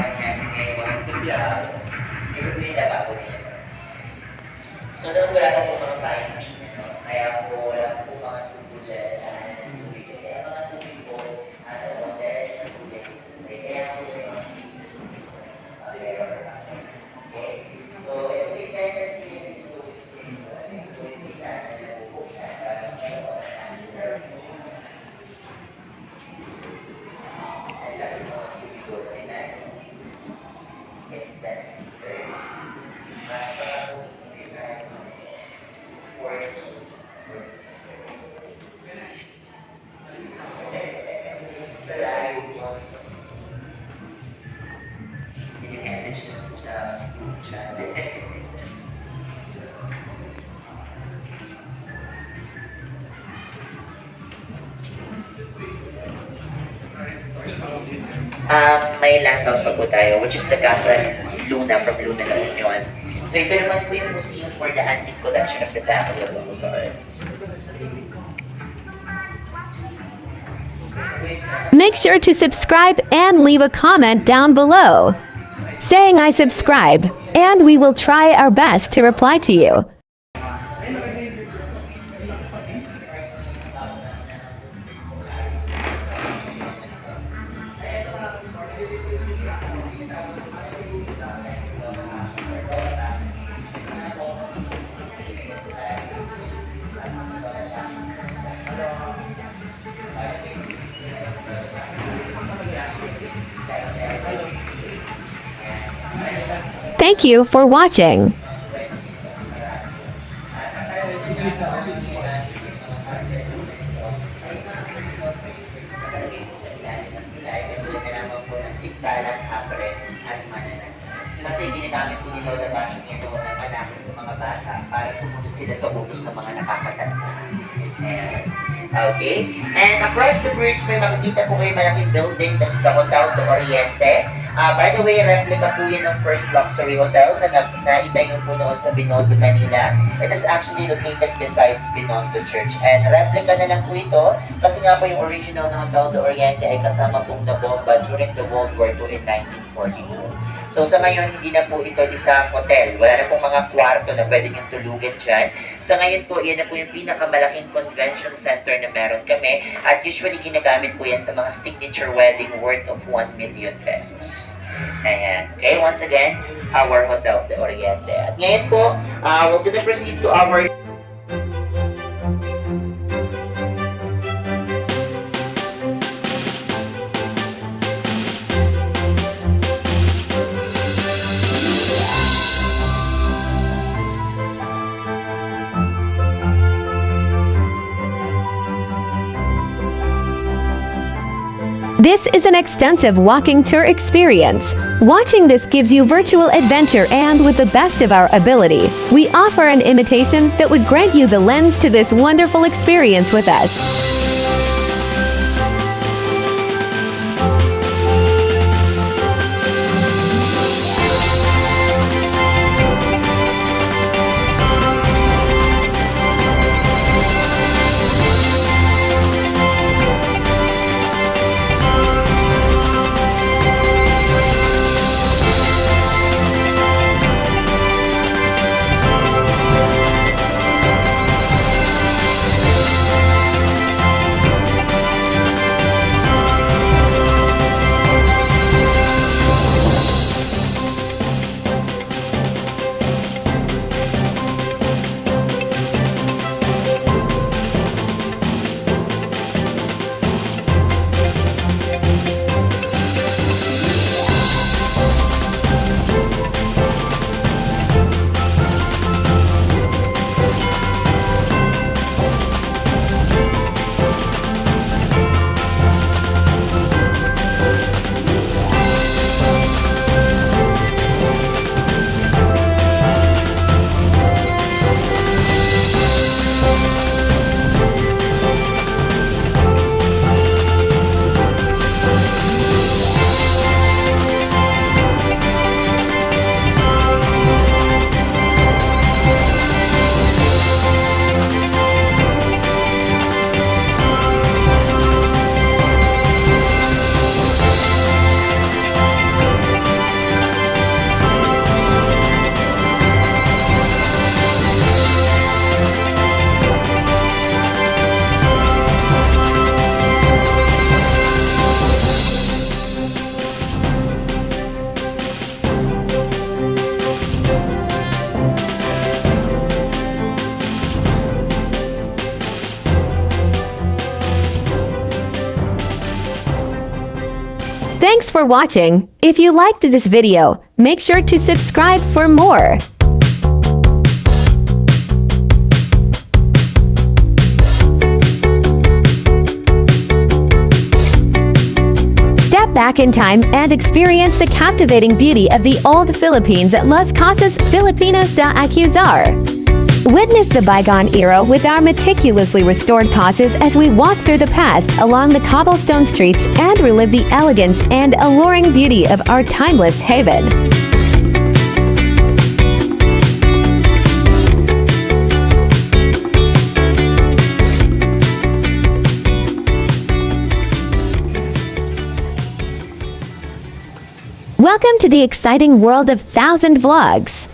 So doon wala pa po mga piping, no? Kaya po wala po mga tubo dyan. Tubig. Kasi ang mga tubig po, dahil sa tubig. Kasi kaya po yung mga spaces po sa okay? So, ito yung kaya natin yung tubig kasi ito yung kailangan na nabubuksan para magkaroon ng answer. Ang laki ng mga tubig ko ay na extend stickers. Para po message na po sa chat. May last house pa po tayo, which is the Casa Luna from Luna La Union. So ito naman po yung museum for the antique collection of the family of Luzon. Make sure to subscribe and leave a comment down below saying I subscribe, and we will try our best to reply to you. Thank you for watching. Kasi ginagamit po ni Lola Bashing ito na manakit sa mga bata para sumunod sila sa utos ng mga nakakatanda. Ayan. Okay? And across the bridge, may makikita po kayo malaking building, that's the Hotel de Oriente. By the way, replica po yan ng first luxury hotel na naitayo po noon sa Binondo, Manila. It is actually located besides Binondo Church. And replica na lang po ito kasi nga po yung original na Hotel de Oriente ay kasama pong nabomba during the World War II in 1942. So sa ngayon, hindi na po ito isang hotel. Wala na pong mga kwarto na pwede niyong tulugan dyan. Sa ngayon po, yan na po yung pinakamalaking convention center na meron kami. At usually, ginagamit po yan sa mga signature wedding worth of 1 million pesos. Ayan. Okay, once again, our Hotel de Oriente. At ngayon po, we're gonna proceed to our This is an extensive walking tour experience. Watching this gives you virtual adventure, and with the best of our ability, we offer an imitation that would grant you the lens to this wonderful experience with us. Thanks for watching. If you liked this video, make sure to subscribe for more. Step back in time and experience the captivating beauty of the old Philippines at Las Casas Filipinas de Acuzar. Witness the bygone era with our meticulously restored casas as we walk through the past along the cobblestone streets and relive the elegance and alluring beauty of our timeless haven. Welcome to the exciting world of Thousand Vlogs.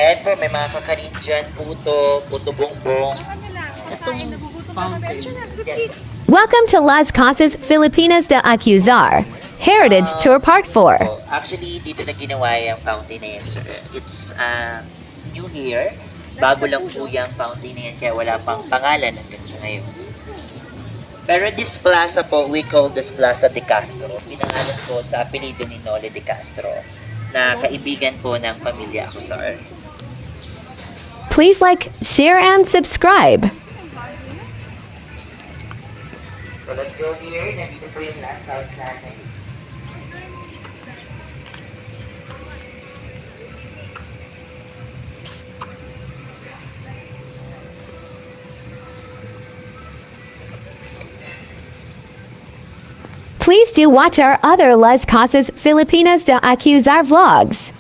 Ayan po, may mga kakanin dyan, puto bongbong. Welcome to Las Casas Filipinas de Acuzar, Heritage Tour Part 4. Actually, dito na ginawa yung fountain na yan, sir. It's new here. Bago lang po yung fountain na yan, kaya wala pang pangalan hanggang siya ngayon. Pero this plaza po, we call this Plaza de Castro. Pinangalan po sa apelido ni Noli de Castro, na kaibigan po ng pamilya Acuzar. Please like, share, and subscribe. So let's go here. Nandito po yung last house natin. Please do watch our other Las Casas Filipinas de Acuzar vlogs.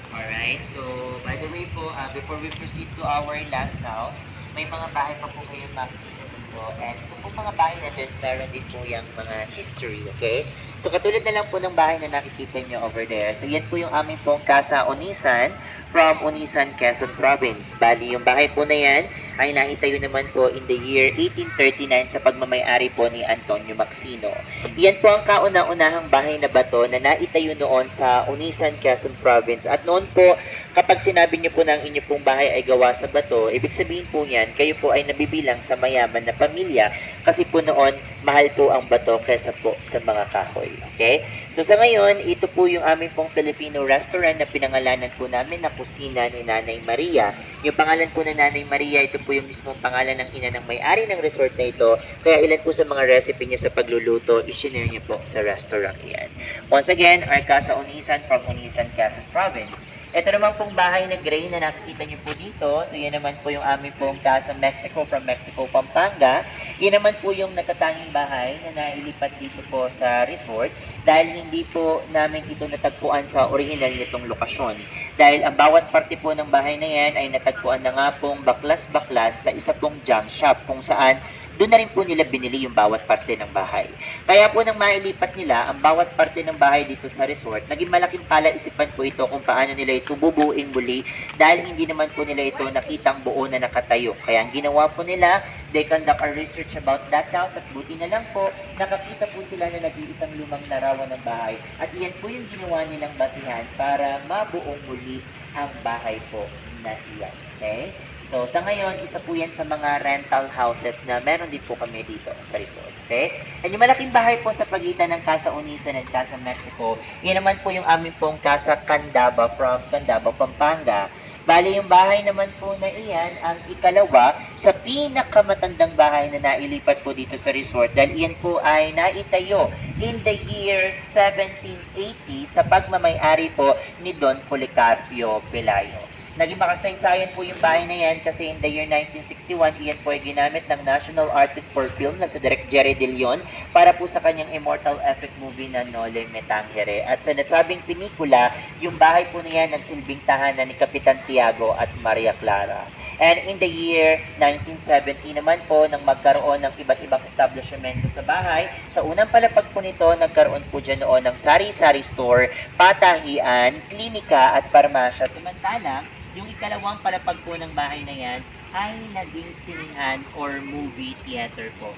Alright, so by the way po, before we proceed to our last house, may mga bahay pa po kayong makikita dito. And ito po mga bahay na this, meron din po yung mga history, okay? So katulad na lang po ng bahay na nakikita nyo over there. So yan po yung aming pong Casa Onisan from Onisan, Quezon Province. Bali, yung bahay po na yan ay naitayo naman po in the year 1839 sa pagmamayari po ni Antonio Maxino. Yan po ang kauna-unahang bahay na bato na naitayo noon sa Onisan, Quezon Province. At noon po, kapag sinabi niyo po na ang inyo pong bahay ay gawa sa bato, ibig sabihin po niyan, kayo po ay nabibilang sa mayaman na pamilya kasi po noon, mahal po ang bato kaysa po sa mga kahoy. Okay? So sa ngayon, ito po yung aming pong Filipino restaurant na pinangalanan po namin na kusina ni Nanay Maria. Yung pangalan po ng Nanay Maria, ito po yung mismong pangalan ng ina ng may-ari ng resort na ito. Kaya ilan po sa mga recipe niya sa pagluluto, i-share niya po sa restaurant yan. Once again, our Casa Onisan from Onisan, Quezon Province. Ito naman pong bahay na gray na nakikita niyo po dito. So yan naman po yung aming pong Casa Mexico from Mexico, Pampanga. Yan naman po yung natatanging bahay na nailipat dito po sa resort dahil hindi po namin ito natagpuan sa original nitong lokasyon. Dahil ang bawat parte po ng bahay na yan ay natagpuan na nga pong baklas-baklas sa isa pong junk shop kung saan doon na rin po nila binili yung bawat parte ng bahay. Kaya po nang mailipat nila ang bawat parte ng bahay dito sa resort, naging malaking palaisipan po ito kung paano nila ito bubuing muli dahil hindi naman po nila ito nakitang buo na nakatayo. Kaya ang ginawa po nila, they conduct a research about that house at buti na lang po, nakakita po sila na nag-iisang lumang larawan ng bahay. At iyan po yung ginawa nilang basihan para mabuong muli ang bahay po na iyan. Okay? So, sa ngayon, isa po yan sa mga rental houses na meron din po kami dito sa resort. Okay? And yung malaking bahay po sa pagitan ng Casa Onisan at Casa Mexico, yan naman po yung aming pong Casa Candaba from Candaba, Pampanga. Bali, yung bahay naman po na iyan, ang ikalawa sa pinakamatandang bahay na nailipat po dito sa resort dahil iyan po ay naitayo in the year 1780 sa pagmamayari po ni Don Policarpio Pelayo. Naging makasaysayan po yung bahay na yan kasi in the year 1961, iyan po ay ginamit ng National Artist for Film na si Direk Jerry De Leon para po sa kanyang immortal epic movie na Noli Me Tangere. At sa nasabing pelikula, yung bahay po na yan nagsilbing tahanan ni Kapitan Tiago at Maria Clara. And in the year 1970 naman po, nang magkaroon ng iba't ibang establishmento sa bahay, sa unang palapag po nito, nagkaroon po dyan noon ng sari-sari store, patahian, klinika at parmasya. Samantalang, yung ikalawang palapag po ng bahay na yan ay naging sinihan or movie theater po.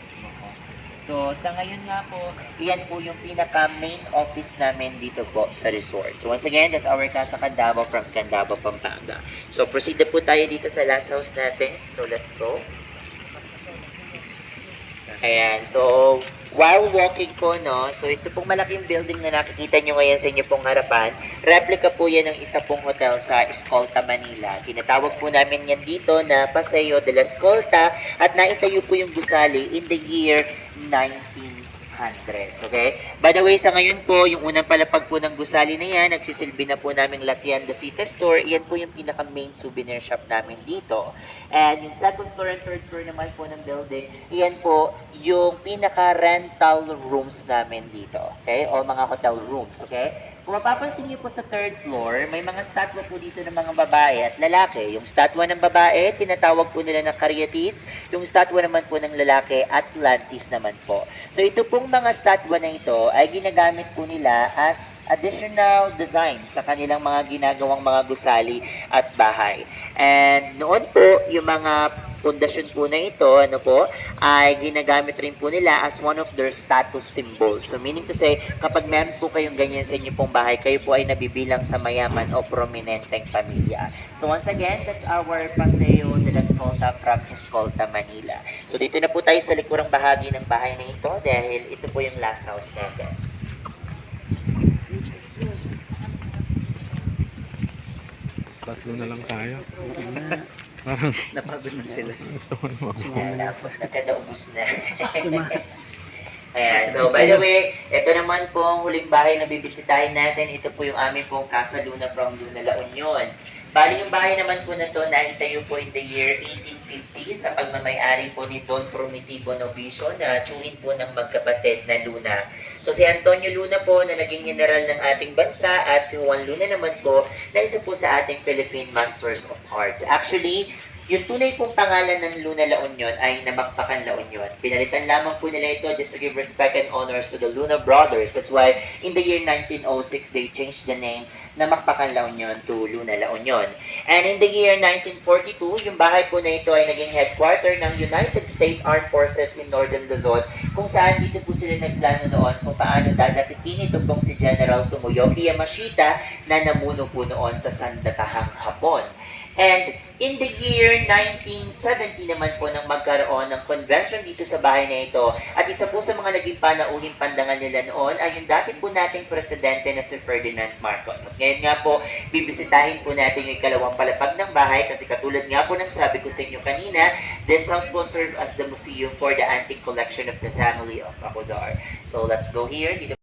So So, sa ngayon nga po, iyan po yung pinaka-main office namin dito po sa resort. So, once again, that's our Casa Candaba from Candaba, Pampanga. So, proceed na po tayo dito sa last house natin. So, let's go. Ayan, so while walking po, no, so ito pong malaking building na nakikita nyo ngayon sa inyo pong harapan, replica po yan ng isa pong hotel sa Escolta, Manila. Tinatawag po namin yan dito na Paseo de la Escolta at naitayo po yung gusali in the year 1900. Okay? By the way, sa ngayon po, yung unang palapag po ng gusali na yan, nagsisilbi na po namin Latienda City Store. Yan po yung pinaka-main souvenir shop namin dito. And yung second floor and third floor naman po ng building, yan po yung pinaka-rental rooms namin dito. Okay? O mga hotel rooms. Okay? Kung mapapansin niyo po sa third floor, may mga statwa po dito ng mga babae at lalaki. Yung statwa ng babae, tinatawag po nila na Caryatides. Yung statwa naman po ng lalaki, Atlantis naman po. So ito pong mga statwa na ito ay ginagamit po nila as additional design sa kanilang mga ginagawang mga gusali at bahay. And noon po, yung mga pundasyon po na ito, ay ginagamit rin po nila as one of their status symbols. So meaning to say, kapag meron po kayong ganyan sa inyo pong bahay, kayo po ay nabibilang sa mayaman o prominenteng pamilya. So once again, that's our Paseo de la Escolta from Escolta, Manila. So dito na po tayo sa likurang bahagi ng bahay na ito dahil ito po yung last house natin. Tatlo na lang tayo. Parang Napagod na sila. gusto ko naman. Nagkadaubos na. Ayan. So, by the way, ito naman po ang huling bahay na bibisitahin natin. Ito po yung aming pong Casa Luna from Luna, La Union. Bali, yung bahay naman po na to, naitayo po in the year 1850 sa pagmamayari po ni Don Promitivo Novicio na tiyuhin po ng magkapatid na Luna. So, si Antonio Luna po na naging general ng ating bansa at si Juan Luna naman po na isa po sa ating Philippine Masters of Arts. Actually, yung tunay pong pangalan ng Luna La Union ay Namakpakan La Union. Pinalitan lamang po nila ito just to give respect and honors to the Luna brothers. That's why in the year 1906, they changed the name Namakpakan La Union to Luna La Union. And in the year 1942, yung bahay po na ito ay naging headquarter ng United States Armed Forces in Northern Luzon, kung saan dito po sila nagplano noon kung paano dadapitin ito pong si General Tomoyoki Yamashita na namuno po noon sa Sandatahang Hapon. And in the year 1970 naman po nang magkaroon ng convention dito sa bahay na ito at isa po sa mga naging panauhing pandangal nila noon ay yung dati po nating presidente na si Ferdinand Marcos. At ngayon nga po, bibisitahin po natin yung ikalawang palapag ng bahay kasi katulad nga po ng sabi ko sa inyo kanina, this house will serve as the museum for the antique collection of the family of Acozar. So let's go here. Dito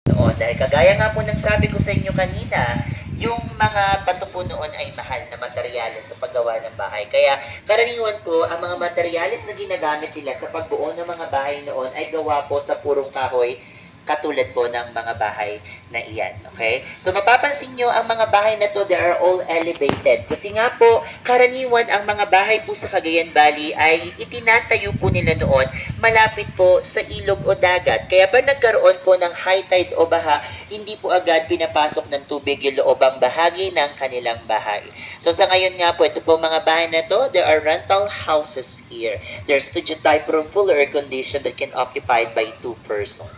noon. Dahil kagaya nga po ng sabi ko sa inyo kanina, yung mga bato po noon ay mahal na materyales sa paggawa ng bahay. Kaya karaniwan po, ang mga materyales na ginagamit nila sa pagbuo ng mga bahay noon ay gawa po sa purong kahoy, katulad po ng mga bahay na iyan. Okay? So mapapansin nyo, ang mga bahay na to, they are all elevated. Kasi nga po, karaniwan ang mga bahay po sa Cagayan Valley ay itinatayo po nila noon malapit po sa ilog o dagat. Kaya pa nagkaroon po ng high tide o baha, hindi po agad pinapasok ng tubig yung loobang bahagi ng kanilang bahay. So sa ngayon nga po, ito po mga bahay na to, there are rental houses here. There's studio type room, full air condition that can occupied by 2 persons.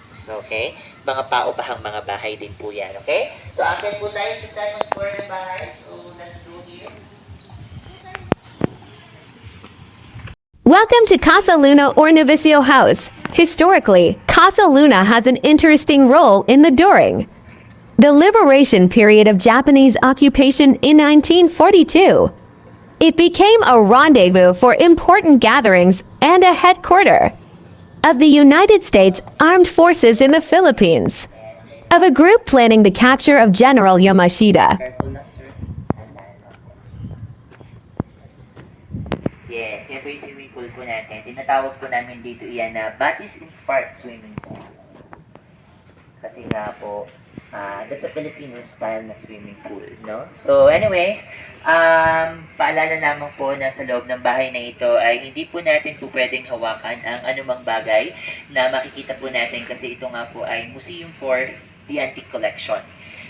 Okay? Mga paupahang mga bahay din po yan. Okay? So akin po tayo sa second floor ng bahay. So let's go here. Welcome to Casa Luna or Novicio House. Historically, Casa Luna has an interesting role in the during the liberation period of Japanese occupation in 1942. It became a rendezvous for important gatherings and a headquarter of the United States Armed Forces in the Philippines, of a group planning the capture of General Yamashita. Careful lang, sir. Yes, yan po yung swimming pool po natin. Tinatawag po namin dito iyan na Batis-inspired swimming pool. Kasi nga po, that's a Filipino style na swimming pool, no? So anyway, paalala lamang po na sa loob ng bahay na ito ay hindi po natin po pwedeng hawakan ang anumang bagay na makikita po natin kasi ito nga po ay museum for the antique collection.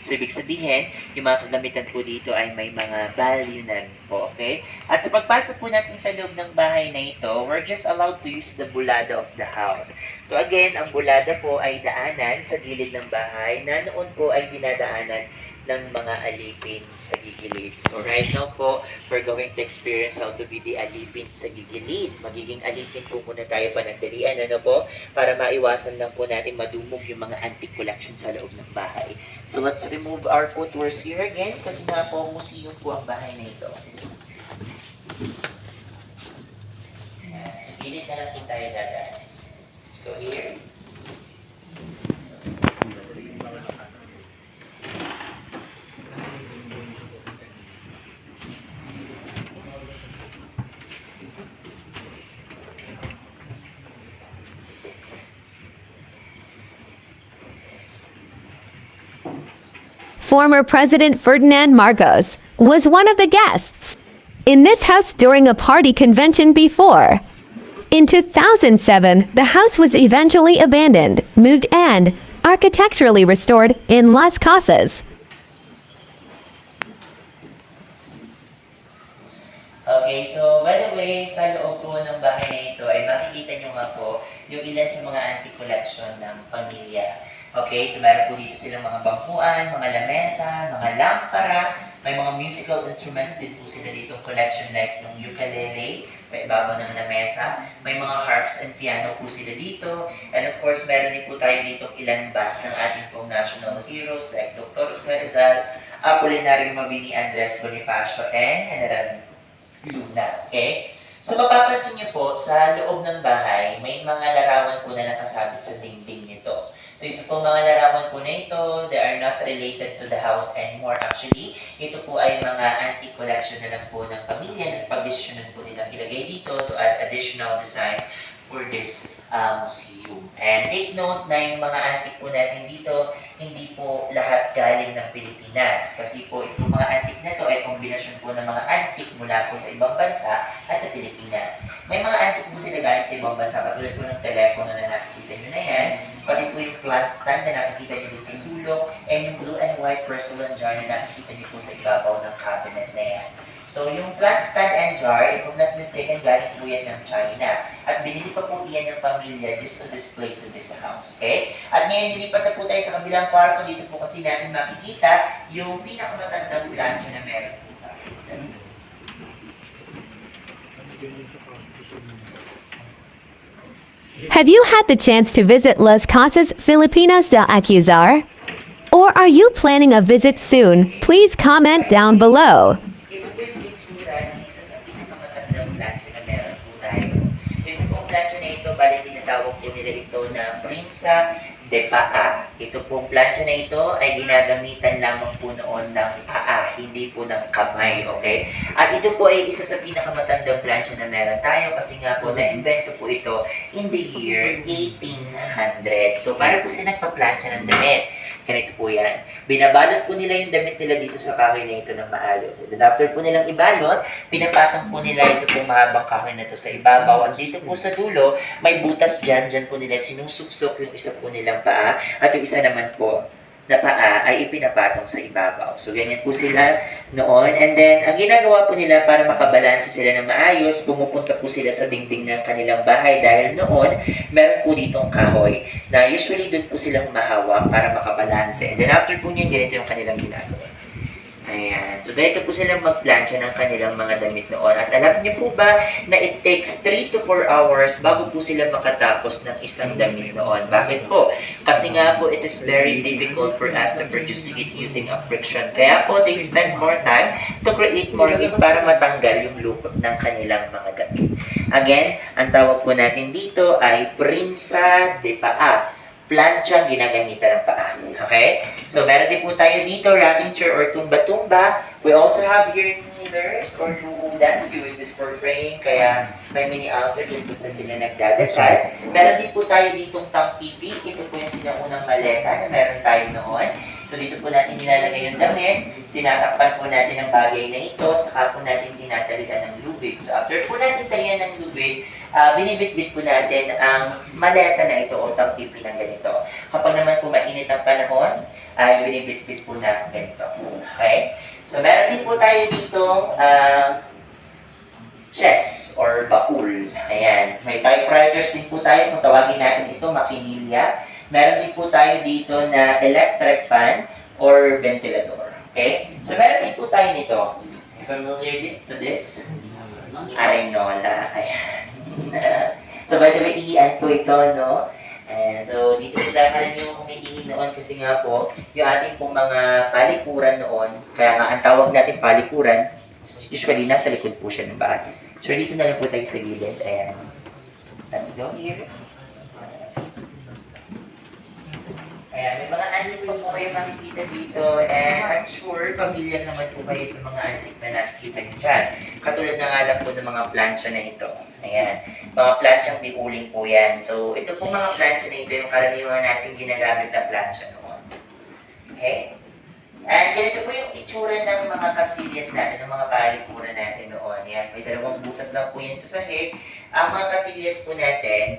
So, ibig sabihin, yung mga kagamitan po dito ay may mga value na rin po, okay? At sa pagpasok po natin sa loob ng bahay na ito, we're just allowed to use the bulado of the house. So again, ang bulada po ay daanan sa gilid ng bahay na noon po ay dinadaanan ng mga alipin sa gigilid. So right now po, we're going to experience how to be the alipin sa gigilid. Magiging alipin po muna tayo panandalian, ano po, para maiwasan lang po natin madumog yung mga antique collection sa loob ng bahay. So let's remove our footwears here again kasi nga po museum po ang bahay na ito. Ayan, sa gilid na lang po tayo dadaan. Let's go here. Former President Ferdinand Marcos was one of the guests in this house during a party convention before. In 2007, the house was eventually abandoned, moved, and architecturally restored in Las Casas. Okay, so by the way, sa loob po ng bahay na ito ay makikita nyo nga po yung ilan sa mga antique collection ng pamilya. Okay, so meron po dito silang mga bangkuan, mga lamesa, mga lampara, may mga musical instruments din po sila dito collection like yung ukulele sa ibabaw ng lamesa, may mga harps and piano po sila dito, and of course meron din po tayo dito ilang bust ng ating pong national heroes like Dr. Jose Rizal, Apolinario Mabini, Andres Bonifacio, and General Luna. Okay? So mapapansin niyo po, sa loob ng bahay, may mga larawan po na nakasabit sa dingding nito. So ito po mga larawan po na ito, they are not related to the house anymore actually. Ito po ay mga antique collection na lang po ng pamilya, nagpagdesisyonan po nilang ilagay dito to add additional designs for this museum. And take note na yung mga antique po natin dito, hindi po lahat galing ng Pilipinas. Kasi po itong mga antique na to ay kombinasyon po ng mga antique mula po sa ibang bansa at sa Pilipinas. May mga antique po sila galing sa ibang bansa, katulad po ng telepono na nakikita nyo na yan, pati po yung plant stand na nakikita nyo doon sa sulok, and yung blue and white porcelain jar na nakikita nyo po sa ibabaw ng cabinet na yan. So, yung plant stand and jar, if I'm not mistaken, galing po yan ng China. At binili pa po yan ng pamilya just to display to this house, okay? At ngayon, nilipat na po tayo sa kabilang kwarto. Dito po kasi natin makikita yung pinakamatandang plancha na meron po tayo. Have you had the chance to visit Las Casas Filipinas del Alcázar? Or are you planning a visit soon? Please comment down below. Ito po yung itsura ng isa sa pinakamatandang plancha na meron po tayo. So ito pong plancha na ito, bali tinatawag po nila ito na Prinsa de Paa. Ito pong plancha na ito ay ginagamitan lamang po noon ng paa, hindi po ng kamay, okay? At ito po ay isa sa pinakamatandang plancha na meron tayo kasi nga po na-invento po ito in the year 1800. So para po sila nagpa-plancha ng damit. Ganito po yan. Binabalot po nila yung damit nila dito sa kahoy na ito ng maayos. And then after po nilang ibalot, pinapatong po nila ito pong mahabang kahoy na ito sa ibabaw. At dito po sa dulo, may butas dyan. Dyan po nila sinusuksok yung isa po nilang paa. At yung isa naman po na paa ay ipinapatong sa ibabaw. So, ganyan po sila noon. And then, ang ginagawa po nila para makabalanse sila ng maayos, pumupunta po sila sa dingding ng kanilang bahay dahil noon, meron po ditong kahoy na usually doon po sila humahawak para makabalanse. And then, after po niyan, ganito yung kanilang ginagawa. Ayan. So, ganito po silang magplansya ng kanilang mga damit noon. At alam niyo po ba na it takes 3 to 4 hours bago po sila makatapos ng isang damit noon? Bakit po? Kasi nga po, it is very difficult for us to produce it using a friction. Kaya po, they spend more time to create more heat para matanggal yung lukot ng kanilang mga damit. Again, ang tawag po natin dito ay Prinsa de Paa. Plancha ginagamitan ng paa. Okay? So, meron din po tayo dito, rocking chair or tumba-tumba. We also have here kneelers or luudans. Use this for praying. Kaya may mini altar din po sa sila nagdadasal. Meron din po tayo ditong tampipi. Ito po yung sinaunang maleta na meron tayo noon. So, dito po natin nilalagay yung damit. Tinatakpan po natin ang bagay na ito. Saka po natin tinatalian ng lubid. So, after po natin talian ng lubid, binibit-bit po natin ang maleta na ito o tampipi ng ganito. Kapag naman po mainit ang panahon, ay binibit-bit po na ganito. Okay? So, meron din po tayo dito chest or baul. Ayan. May typewriters din po tayo, kung tawagin natin ito, makinilya. Meron din po tayo dito na electric fan or ventilador. Okay? So, meron din po tayo nito. Familiar to this? Arenola. Ayan. So, by the way, ihian po ito, no? Ayan. So, dito po dahil yung humihingi noon kasi nga po, yung ating pong mga palikuran noon, kaya nga ang tawag natin palikuran, usually nasa likod po siya ng bahay. So, dito na lang po tayo sa gilid. Ayan. Let's go here. Ayan, may mga antique pa po kayo makikita dito and I'm sure familiar naman po kayo sa mga antique na nakikita nyo dyan. Katulad na nga lang po ng mga plancha na ito. Ayan, mga planchang diuling po yan. So, ito po mga plancha na ito, yung karaniwan natin ginagamit na plancha noon. Okay? And ganito po yung itsura ng mga kasilyas natin, ng mga palikuran natin noon. Ayan, may dalawang butas lang po yan sa sahig. Ang mga kasilyas po natin,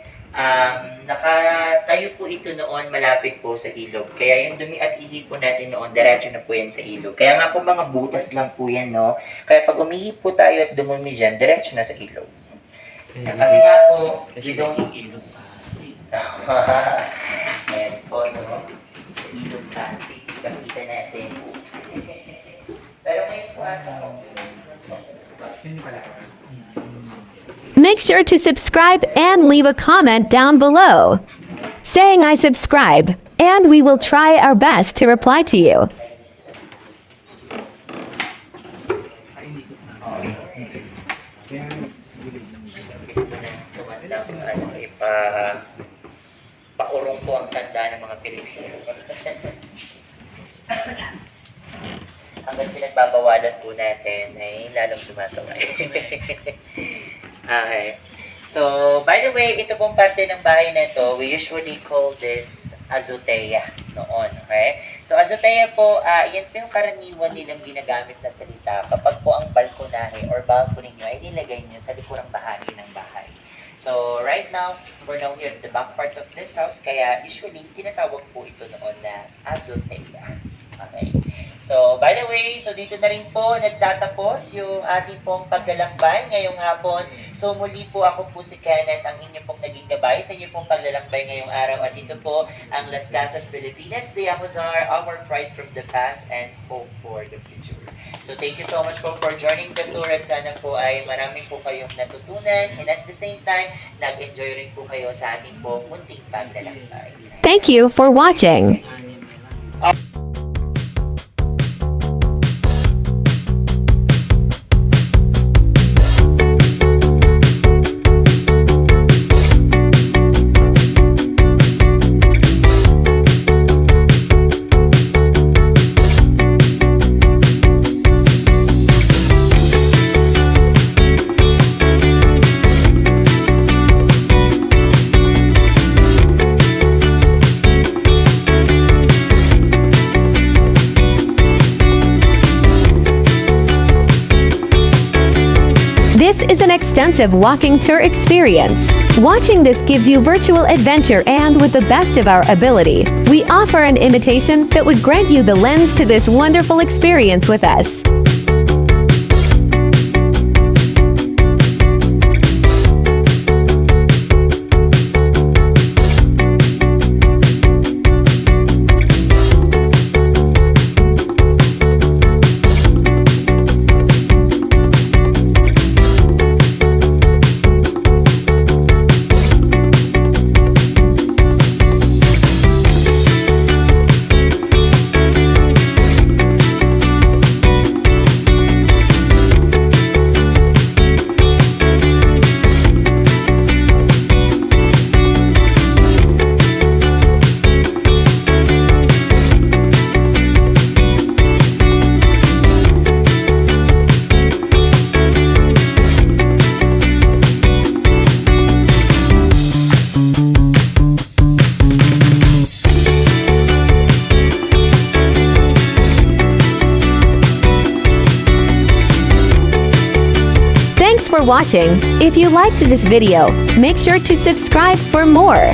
nakatayo po ito noon malapit po sa ilog. Kaya yung dumi at ihi po natin noon, diretso na po yan sa ilog. Kaya nga po mga butas lang po yan, no? Kaya pag umihi po tayo at dumumi dyan, diretso na sa ilog. Kasi nga po, we don't ilog kasi. Ayan po, no? Ilog kasi. Kakita natin. Pero ngayon po Make sure to subscribe and leave a comment down below saying I subscribe, and we will try our best to reply to you. paurong po ang tanda ng mga Pilipino. Hanggang pinagbabawalan po natin ay lalong sumasaway. Okay. So, by the way, ito pong parte ng bahay na ito, we usually call this azotea noon. Okay? So, azotea po, yan po yung karaniwan nilang ginagamit na salita kapag po ang balkonahe or balcony nyo ay nilagay nyo sa likurang bahagi ng bahay. So, right now, we're now here at the back part of this house, kaya usually, tinatawag po ito noon na azotea. Okay. So, by the way, so dito na rin po nagtatapos yung ating pong paglalakbay ngayong hapon. So, muli po ako po si Kenneth, ang inyong pong naging gabay sa inyong pong paglalakbay ngayong araw. At ito po ang Las Casas Pilipinas, the Ahozar, our pride from the past and hope for the future. So, thank you so much po for joining the tour at sana po ay marami po kayong natutunan and at the same time, nag-enjoy rin po kayo sa ating pong munting paglalakbay. Thank you for watching. This is an extensive walking tour experience. Watching this gives you virtual adventure, and with the best of our ability, we offer an invitation that would grant you the lens to this wonderful experience with us. Thanks for watching. If you liked this video, make sure to subscribe for more.